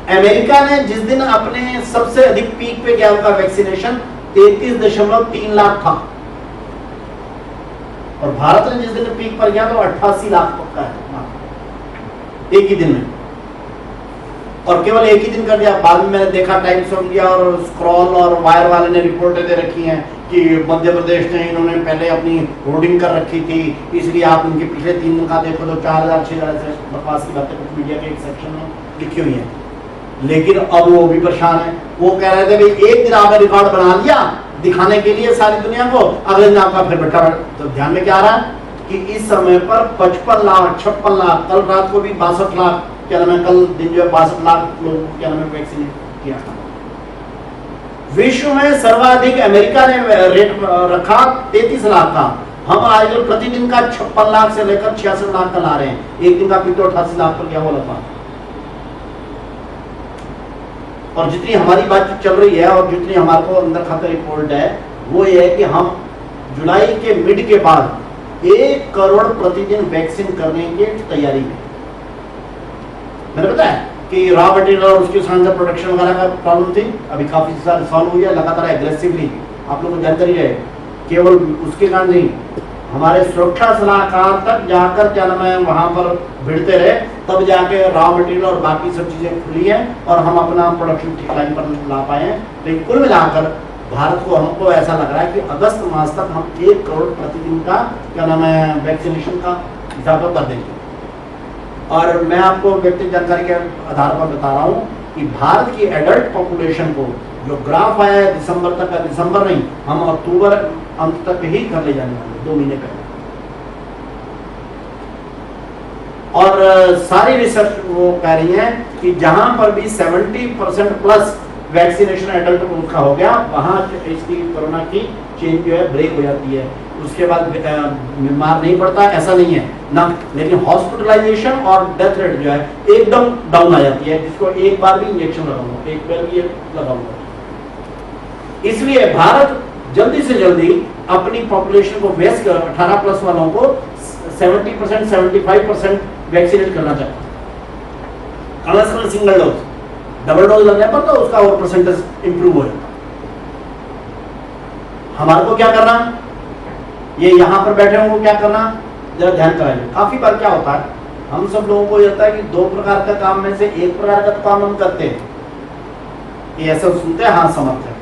अमेरिका ने जिस दिन अपने सबसे अधिक पीक पे गया उनका वैक्सीनेशन 33.3 लाख था, और भारत ने जिस दिन पीक पर गया तो 88 लाख पक्का है एक ही दिन में, और केवल एक ही दिन कर दिया। बाद में मैंने देखा टाइम्स ऑफ इंडिया और स्क्रॉल और वायर वाले ने रिपोर्टें दे रखी हैं कि मध्य प्रदेश ने इन्होंने पहले अपनी होर्डिंग कर रखी थी, इसलिए आप उनके पिछले 3 दिन का देखो तो 4000-6000 से बकवास की बातें कुछ मीडिया के एक सेक्शन में लिखी हुई है। लेकिन अब वो भी परेशान है, वो कह रहे थे भाई एक दिन आपने रिकॉर्ड बना लिया दिखाने के लिए सारी दुनिया को, अगले दिन आपका फिर बैठा। तो ध्यान में क्या आ रहा है कि इस समय पर 55 लाख 56 लाख, कल रात को भी 62 लाख, कल दिन जो है 62 लाख लोगों को वैक्सीनेट किया था। विश्व में सर्वाधिक अमेरिका ने रेट रखा 33 लाख का, हम आजकल प्रतिदिन का 56 लाख से लेकर 66 लाख का ला रहे हैं, एक दिन का पीक तो 88 लाख पर गया हुआ लगा। और जितनी हमारी बातचीत चल रही है और जितनी हमारे को अंदर खाता रिपोर्ट है वो ये है कि हम जुलाई के मिड के बाद 1 करोड़ प्रतिदिन वैक्सीन करने की तैयारी में। मैंने बताया कि रॉ मटेरियल और उसके साथ प्रोडक्शन वगैरह का प्रॉब्लम थी, अभी काफी सारा सॉल्व हुई है, लगातार एग्रेसिवली आप लोगों को जानकारी रहे। केवल उसके कारण नहीं, हमारे सुरक्षा सलाहकार तक जाकर वहां पर भिड़ते रहे, तब जाके रॉ मटेरियल और बाकी सब चीजें खुली हैं और हम अपना प्रोडक्शन ठीक लाइन पर ला पाए हैं। लेकिन कुल मिलाकर भारत को, हमको ऐसा लग रहा है कि अगस्त मास तक हम 1 करोड़ प्रतिदिन का वैक्सीनेशन का हिसाब कर देंगे। और मैं आपको व्यक्तिगत जानकारी के आधार पर बता रहा हूँ कि भारत की एडल्ट पॉपुलेशन को जो ग्राफ आया है दिसंबर तक का, दिसंबर नहीं, हम अक्टूबर अंत तक ही कर ले जाने वाले, 2 महीने पहले। और सारी रिसर्च वो कह रही है कि जहां पर भी 70% प्लस वैक्सीनेशन एडल्ट ग्रुप का हो गया, वहां इसकी कोरोना की चेन जो है ब्रेक हो जाती है। उसके बाद बीमार नहीं पड़ता, ऐसा नहीं है ना, लेकिन हॉस्पिटलाइजेशन और डेथ रेट जो है एकदम डाउन आ जाती है, जिसको एक बार भी इंजेक्शन लगाऊंगा, एक बार भी लगाऊंगा। इसलिए भारत जल्दी से जल्दी अपनी पॉपुलेशन को 18 प्लस वालों को 70%, 75% वैक्सीनेट करना चाहता है। कम से कम सिंगल डोज, डबल डोज लगने पर तो उसका और परसेंटेज इंप्रूव हो जाता। हमारे को क्या करना, ये यहां पर बैठे होंगे क्या करना, जरा ध्यान कराइए। काफी बार क्या होता है, हम सब लोगों को होता है कि 2 प्रकार का काम में से एक प्रकार का काम हम करते हैं कि ऐसा सुनते हैं, हाँ समझते हैं,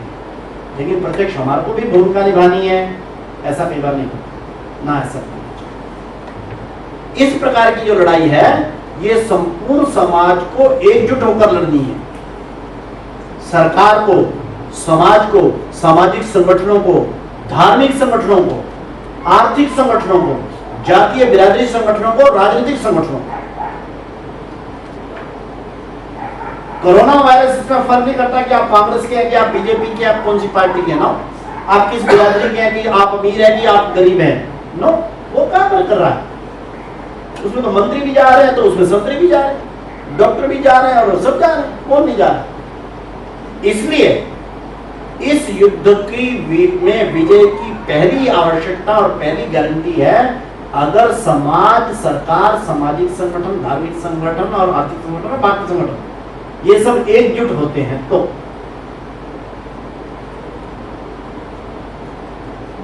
लेकिन प्रत्यक्ष हमारे को भी भूमिका निभानी है, ऐसा कई बार नहीं होता ना, ऐसा। इस प्रकार की जो लड़ाई है ये संपूर्ण समाज को एकजुट होकर लड़नी है। सरकार को, समाज को, सामाजिक संगठनों को, धार्मिक संगठनों को, आर्थिक संगठनों को, जातीय बिरादरी संगठनों को, राजनीतिक संगठनों को। कोरोना वायरस इसमें फर्क नहीं करता कि आप कांग्रेस के हैं कि आप बीजेपी के, आप कौन सी पार्टी के, नो, आप किस बिरादरी के हैं, कि आप अमीर हैं कि आप गरीब हैं, नो, वो क्या कर रहा है। उसमें तो मंत्री भी जा रहे हैं, तो उसमें संतरी भी जा रहे हैं, डॉक्टर भी जा रहे हैं, और सब जा रहे हैं, कौन नहीं जा रहा। इसलिए इस युद्ध की में विजय की पहली आवश्यकता और पहली गारंटी है, अगर समाज, सरकार, सामाजिक संगठन, धार्मिक संगठन और आर्थिक संगठन और बाकी संगठन ये सब एकजुट होते हैं। तो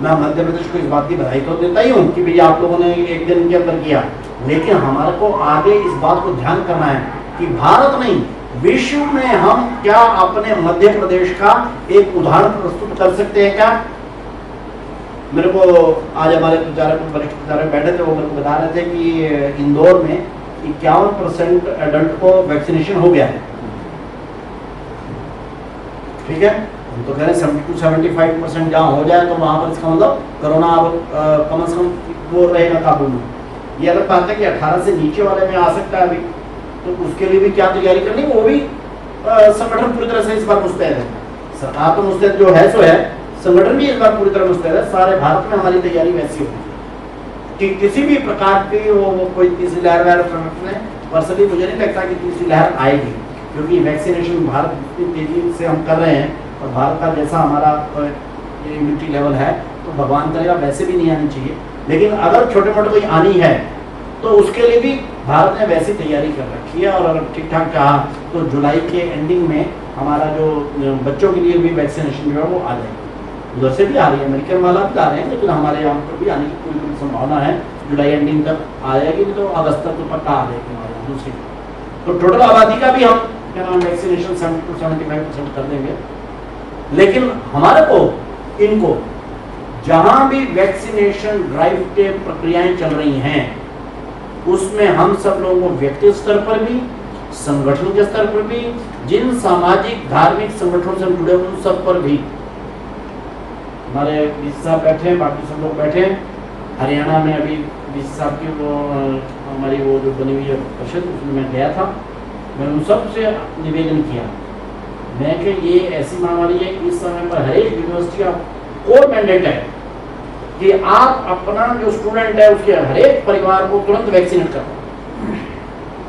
मैं मध्य प्रदेश को इस बात की बधाई तो देता ही हूं कि भैया आप लोगों ने एक दिन के अंदर किया, लेकिन हमारे को आगे इस बात को ध्यान करना है कि भारत नहीं, विश्व में हम क्या अपने मध्य प्रदेश का एक उदाहरण प्रस्तुत कर सकते हैं क्या। मेरे को आज हमारे प्रचारक, वरिष्ठ प्रचारक बैठे थे, वो मेरे को बता रहे थे कि इंदौर में 51% एडल्ट को वैक्सीनेशन हो गया है। ठीक है, हम तो कह रहे हैं 70-75% जहाँ हो जाए तो वहां पर इसका मतलब कोरोना अब कम से कम वो रहेगा काबू में। ये अलग बात है कि 18 से नीचे वाले में आ सकता है अभी, तो उसके लिए भी क्या तैयारी करनी, वो भी संगठन पूरी तरह से इस बार मुस्तैद है। सरकार तो मुस्तैद जो है सो है, संगठन भी इस बार पूरी तरह मुस्तैद है। सारे भारत में हमारी तैयारी वैसी होगी कि किसी भी प्रकार की वो कोई तीसरी लहर वहर में, पर्सनली मुझे नहीं लगता कि तीसरी लहर आएगी, क्योंकि वैक्सीनेशन भारत इतनी तेजी से हम कर रहे हैं, और भारत का जैसा हमारा इम्यूनिटी लेवल है, तो भगवान करेगा वैसे भी नहीं आनी चाहिए। लेकिन अगर छोटे मोटे कोई आनी है तो उसके लिए भी भारत ने वैसी तैयारी कर रखी है, और अगर ठीक ठाक चाहा तो जुलाई के एंडिंग में हमारा जो बच्चों के लिए भी वैक्सीनेशन जो है वो आ जाएगी। उधर से भी आ रही है, अमेरिकन वाला भी आ रहे हैं, लेकिन हमारे यहाँ पर भी आने की पूरी संभावना है। जुलाई एंडिंग तक आ जाएगी, तो अगस्त तक तो पक्का आ जाएगी हमारे दूसरी। तो टोटल आबादी का भी हम वैक्सीनेशन 70-75% कर देंगे। लेकिन हमारे को इनको जहां भी वैक्सीनेशन ड्राइव के प्रक्रियाएं चल रही हैं, उसमें हम सब लोगों को व्यक्तिगत स्तर पर भी, संगठन के स्तर पर भी, जिन सामाजिक धार्मिक संगठनों से जुड़े उन सब पर भी, हमारे डीसी साहब बैठे हैं, बाकी सब लोग बैठे हैं। हरियाणा में अभी डीसी साहब की वो हमारी वो जो बनी हुई है परिषद, उसमें मैं गया था, मैंने उन सब से निवेदन किया, मैं कि ये ऐसी महामारी है, इस समय पर हर एक यूनिवर्सिटी का कोर मैंडेट है कि आप अपना जो स्टूडेंट है उसके हर एक परिवार को तुरंत वैक्सीनेट करो,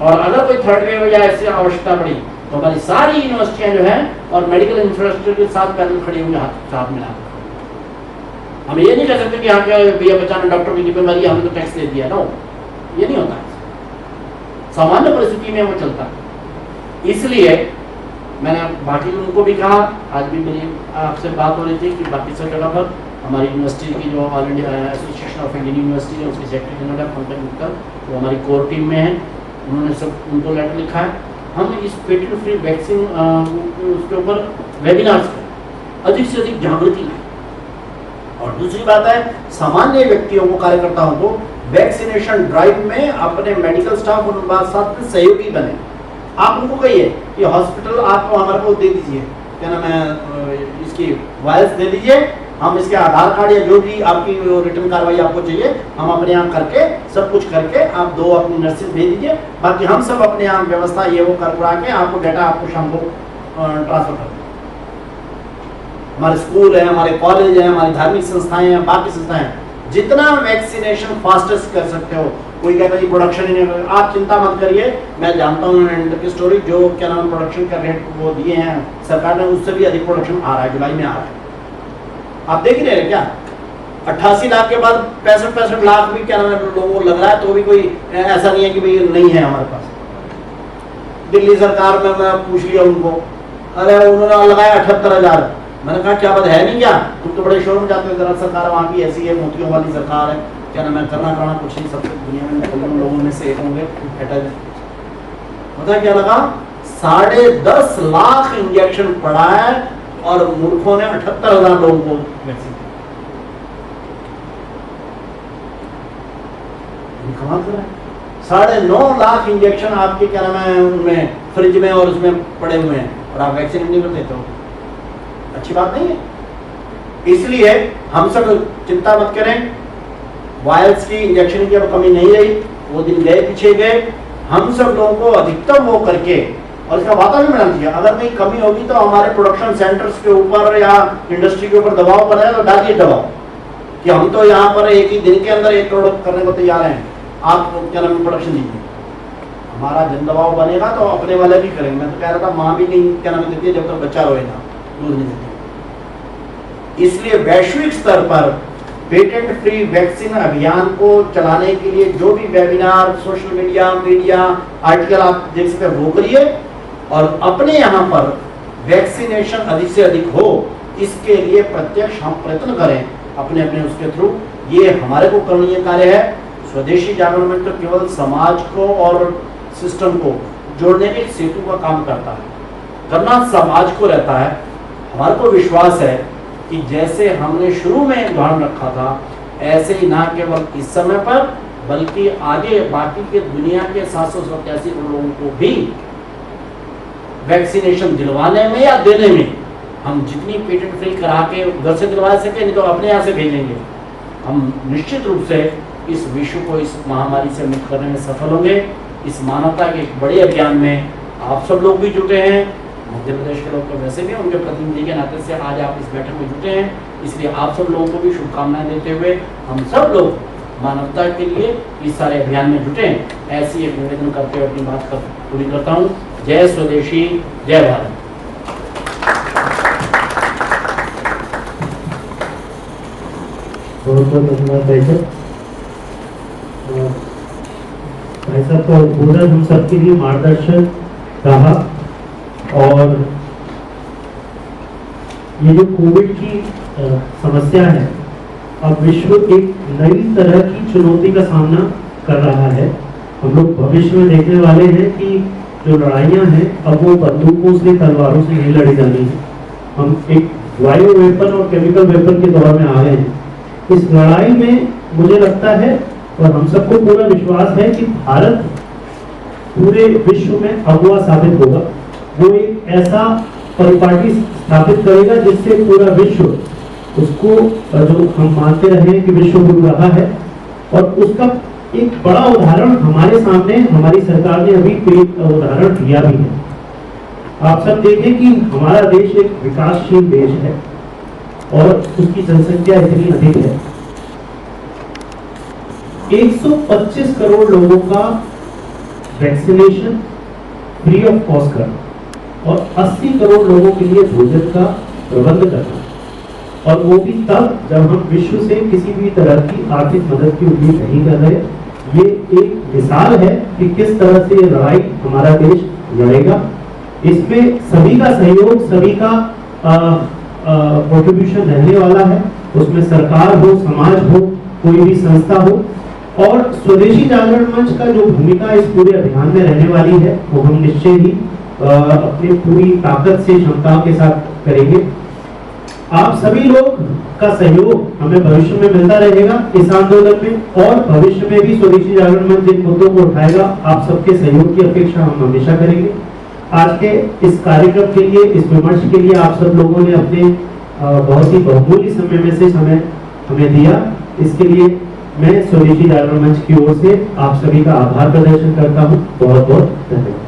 और अगर कोई थर्ड वेव या ऐसी आवश्यकता पड़ी तो हमारी सारी यूनिवर्सिटियां जो है और मेडिकल इंफ्रास्ट्रक्चर के साथ पैदल खड़ी होंगे, हाथ साथ मिला। हम ये नहीं कह सकते कि हाँ क्या भैया बचाना डॉक्टर की जिम्मेदारी, हमने तो टैक्स दे दिया, नो, ये नहीं होता। सामान्य परिस्थिति में वो चलता है। इसलिए मैंने बाकी उनको भी कहा, आज भी मेरी आपसे बात हो रही थी कि बाकी सब जगह पर हमारी यूनिवर्सिटी की जो all India association of Indian university है, उसके सेक्रेटरी जनरल है पंकज मित्तल, वो हमारी कोर टीम में है, उन्होंने सब उनको लेटर लिखा है। हम इस पेटेंट फ्री वैक्सीन उसके ऊपर वेबिनार्स करें, अधिक से अधिक जागृति लाएं। और दूसरी बात है, सामान्य व्यक्तियों को, कार्यकर्ताओं को वैक्सीनेशन ड्राइव में अपने मेडिकल स्टाफ और साथ में सहयोगी बने। आप उनको कहिए कि हॉस्पिटल आपको हमारे को दे दीजिए, क्या नाम है, इसकी वायल्स दे दीजिए, हम इसके आधार कार्ड या जो भी आपकी रिटर्न कार्रवाई आपको चाहिए हम अपने यहाँ करके सब कुछ करके आप 2 अपनी नर्सेज भेज दीजिए, बाकी हम सब अपने यहाँ व्यवस्था ये वो करवा के आपको डाटा आपको शाम को ट्रांसफर कर दें। हमारे स्कूल है, हमारे कॉलेज है, हमारी धार्मिक संस्थाएं हैं, बाकी संस्थाएं हैं, जितना वैक्सीनेशन फास्टेस्ट कर सकते हो। कोई कहता है प्रोडक्शन ही नहीं, आप चिंता मत करिए, मैं जानता हूँ की स्टोरी, जो क्या नाम प्रोडक्शन का रेट वो दिए हैं सरकार ने, उससे भी अधिक प्रोडक्शन आ रहा है, जुलाई में आ रहा है। आप देख रहे हैं क्या 88 लाख के बाद 65 लाख भी क्या नाम है लोगों को लग रहा है, तो भी कोई ऐसा नहीं है कि भाई नहीं है हमारे पास। दिल्ली सरकार में मैं पूछ लिया उनको, अरे उन्होंने लगाया 78,000। मैंने कहा क्या बात है नहीं क्या, तुम तो बड़े शोर में जाते हो, जरा सरकार वहाँ की ऐसी है, मोतियों वाली सरकार है, क्या नाम है, करना कराना कुछ नहीं, सब दुनिया में लोगों में से एक होंगे। पता क्या लगा, 10.5 लाख इंजेक्शन पड़ा है और मूर्खों ने 78,000 लोगों को वैक्सीन कमाल कर रहा है। 9.5 लाख इंजेक्शन आपके क्या नाम है उनमें फ्रिज में और उसमें पड़े हुए हैं और आप वैक्सीन नहीं करते, तो अच्छी बात नहीं है। इसलिए हम सब चिंता मत करें, वायल्स की इंजेक्शन की अब कमी नहीं रही, वो दिन गए पीछे गए। हम सब लोगों को अधिकतम वो करके और इसका वातावरण बनाना चाहिए। अगर कहीं कमी होगी तो हमारे प्रोडक्शन सेंटर्स के ऊपर या इंडस्ट्री के ऊपर दबाव बनाए, तो डालिए दबाव कि हम तो यहाँ पर एक ही दिन के अंदर 1 करोड़ करने को तैयार हैं, आप क्या नाम प्रोडक्शन दीजिए। हमारा जन दबाव बनेगा तो अपने वाले भी करेंगे। मैं तो कह रहा था माँ भी नहीं क्या नाम देती है जब तक बच्चा रोएगा, दूध नहीं देती। इसलिए वैश्विक स्तर पर पेटेंट फ्री वैक्सीन अभियान को चलाने के लिए जो भी वेबिनार, सोशल मीडिया आर्टिकल आप देख सकते हैं, वो करिए और अपने यहाँ पर वैक्सीनेशन अधिक से अधिक हो, इसके लिए प्रत्यक्ष हम प्रयत्न करें अपने अपने उसके थ्रू। ये हमारे को करणीय कार्य है। स्वदेशी जागरण मंच तो केवल समाज को और सिस्टम को जोड़ने के सेतु का काम करता है, करना समाज को रहता है। हमारे को विश्वास है कि जैसे हमने शुरू में उदाहरण रखा था, ऐसे ही ना केवल इस समय पर बल्कि आगे बाकी के दुनिया के 787 लोगों को भी वैक्सीनेशन दिलवाने में या देने में हम जितनी पेटेंट फ्री करा के घर से दिलवा सके, नहीं तो अपने यहाँ से भेजेंगे, हम निश्चित रूप से इस विश्व को इस महामारी से मुक्त करने में सफल होंगे। इस मानवता के एक बड़े अभियान में आप सब लोग भी जुटे हैं, मध्य प्रदेश के लोग तो वैसे भी उनके प्रतिनिधि के नाते से आज आप इस बैठक में जुटे हैं, इसलिए आप सब लोगों को भी शुभकामनाएं देते हुए हम सब लोग मानवता के लिए इस सारे अभियान में जुटे हैं, ऐसी एक निवेदन करते हुए अपनी बात पूरी करता हूँ। जय स्वदेशी, जय भारत। बहुत बहुत धन्यवाद भाई साहब। भाई साहब का उद्बोधन हम सबके लिए मार्गदर्शन रहा और ये जो कोविड की समस्या है, अब विश्व एक नई तरह की चुनौती का सामना कर रहा है। हम लोग भविष्य में देखने वाले हैं कि जो लड़ाइयाँ हैं अब वो बंदूकों से, तलवारों से नहीं लड़ी जानी है। हम एक बायो वेपन और केमिकल वेपन के दौर में आ गए हैं। इस लड़ाई में मुझे लगता है और हम सबको पूरा विश्वास है कि भारत पूरे विश्व में अगुवा साबित होगा। वो एक ऐसा परिपाटी स्थापित करेगा जिससे पूरा विश्व उसको, जो हम मानते रहे कि विश्व गुरु रहा है, और उसका एक बड़ा उदाहरण हमारे सामने हमारी सरकार ने अभी उदाहरण दिया भी है। आप सब देखें कि हमारा देश एक विकासशील देश है और उसकी जनसंख्या इतनी अधिक है। 125 करोड़ लोगों का वैक्सीनेशन फ्री ऑफ कॉस्ट करना और 80 करोड़ लोगों के लिए भोजन का प्रबंध करना, और वो भी तब जब हम विश्व से किसी भी तरह की आर्थिक मदद की उम्मीद नहीं कर रहे। ये एक मिसाल है कि किस तरह से ये लड़ाई हमारा देश लड़ेगा। इसमें सभी का सहयोग, सभी का कंट्रीब्यूशन रहने वाला है। उसमें सरकार हो, समाज हो, कोई भी संस्था हो, और स्वदेशी जागरण मंच का जो भूमिका इस पूरे अभियान में रहने वाली है वो हम निश्चय ही अपनी पूरी ताकत से, क्षमताओं के साथ करेंगे। आप सभी लोग का सहयोग हमें भविष्य में मिलता रहेगा इस आंदोलन में, और भविष्य में भी स्वदेशी जागरण मंच जिन मुद्दों को उठाएगा आप सबके सहयोग की अपेक्षा हम हमेशा करेंगे। आज के इस कार्यक्रम के लिए, इस विमर्श के लिए आप सब लोगों ने अपने बहुत ही बहुमूल्य समय में से समय हमें दिया। इसके लिए मैं स्वदेशी जागरण मंच की ओर से आप सभी का आभार प्रदर्शन करता हूँ। बहुत बहुत धन्यवाद।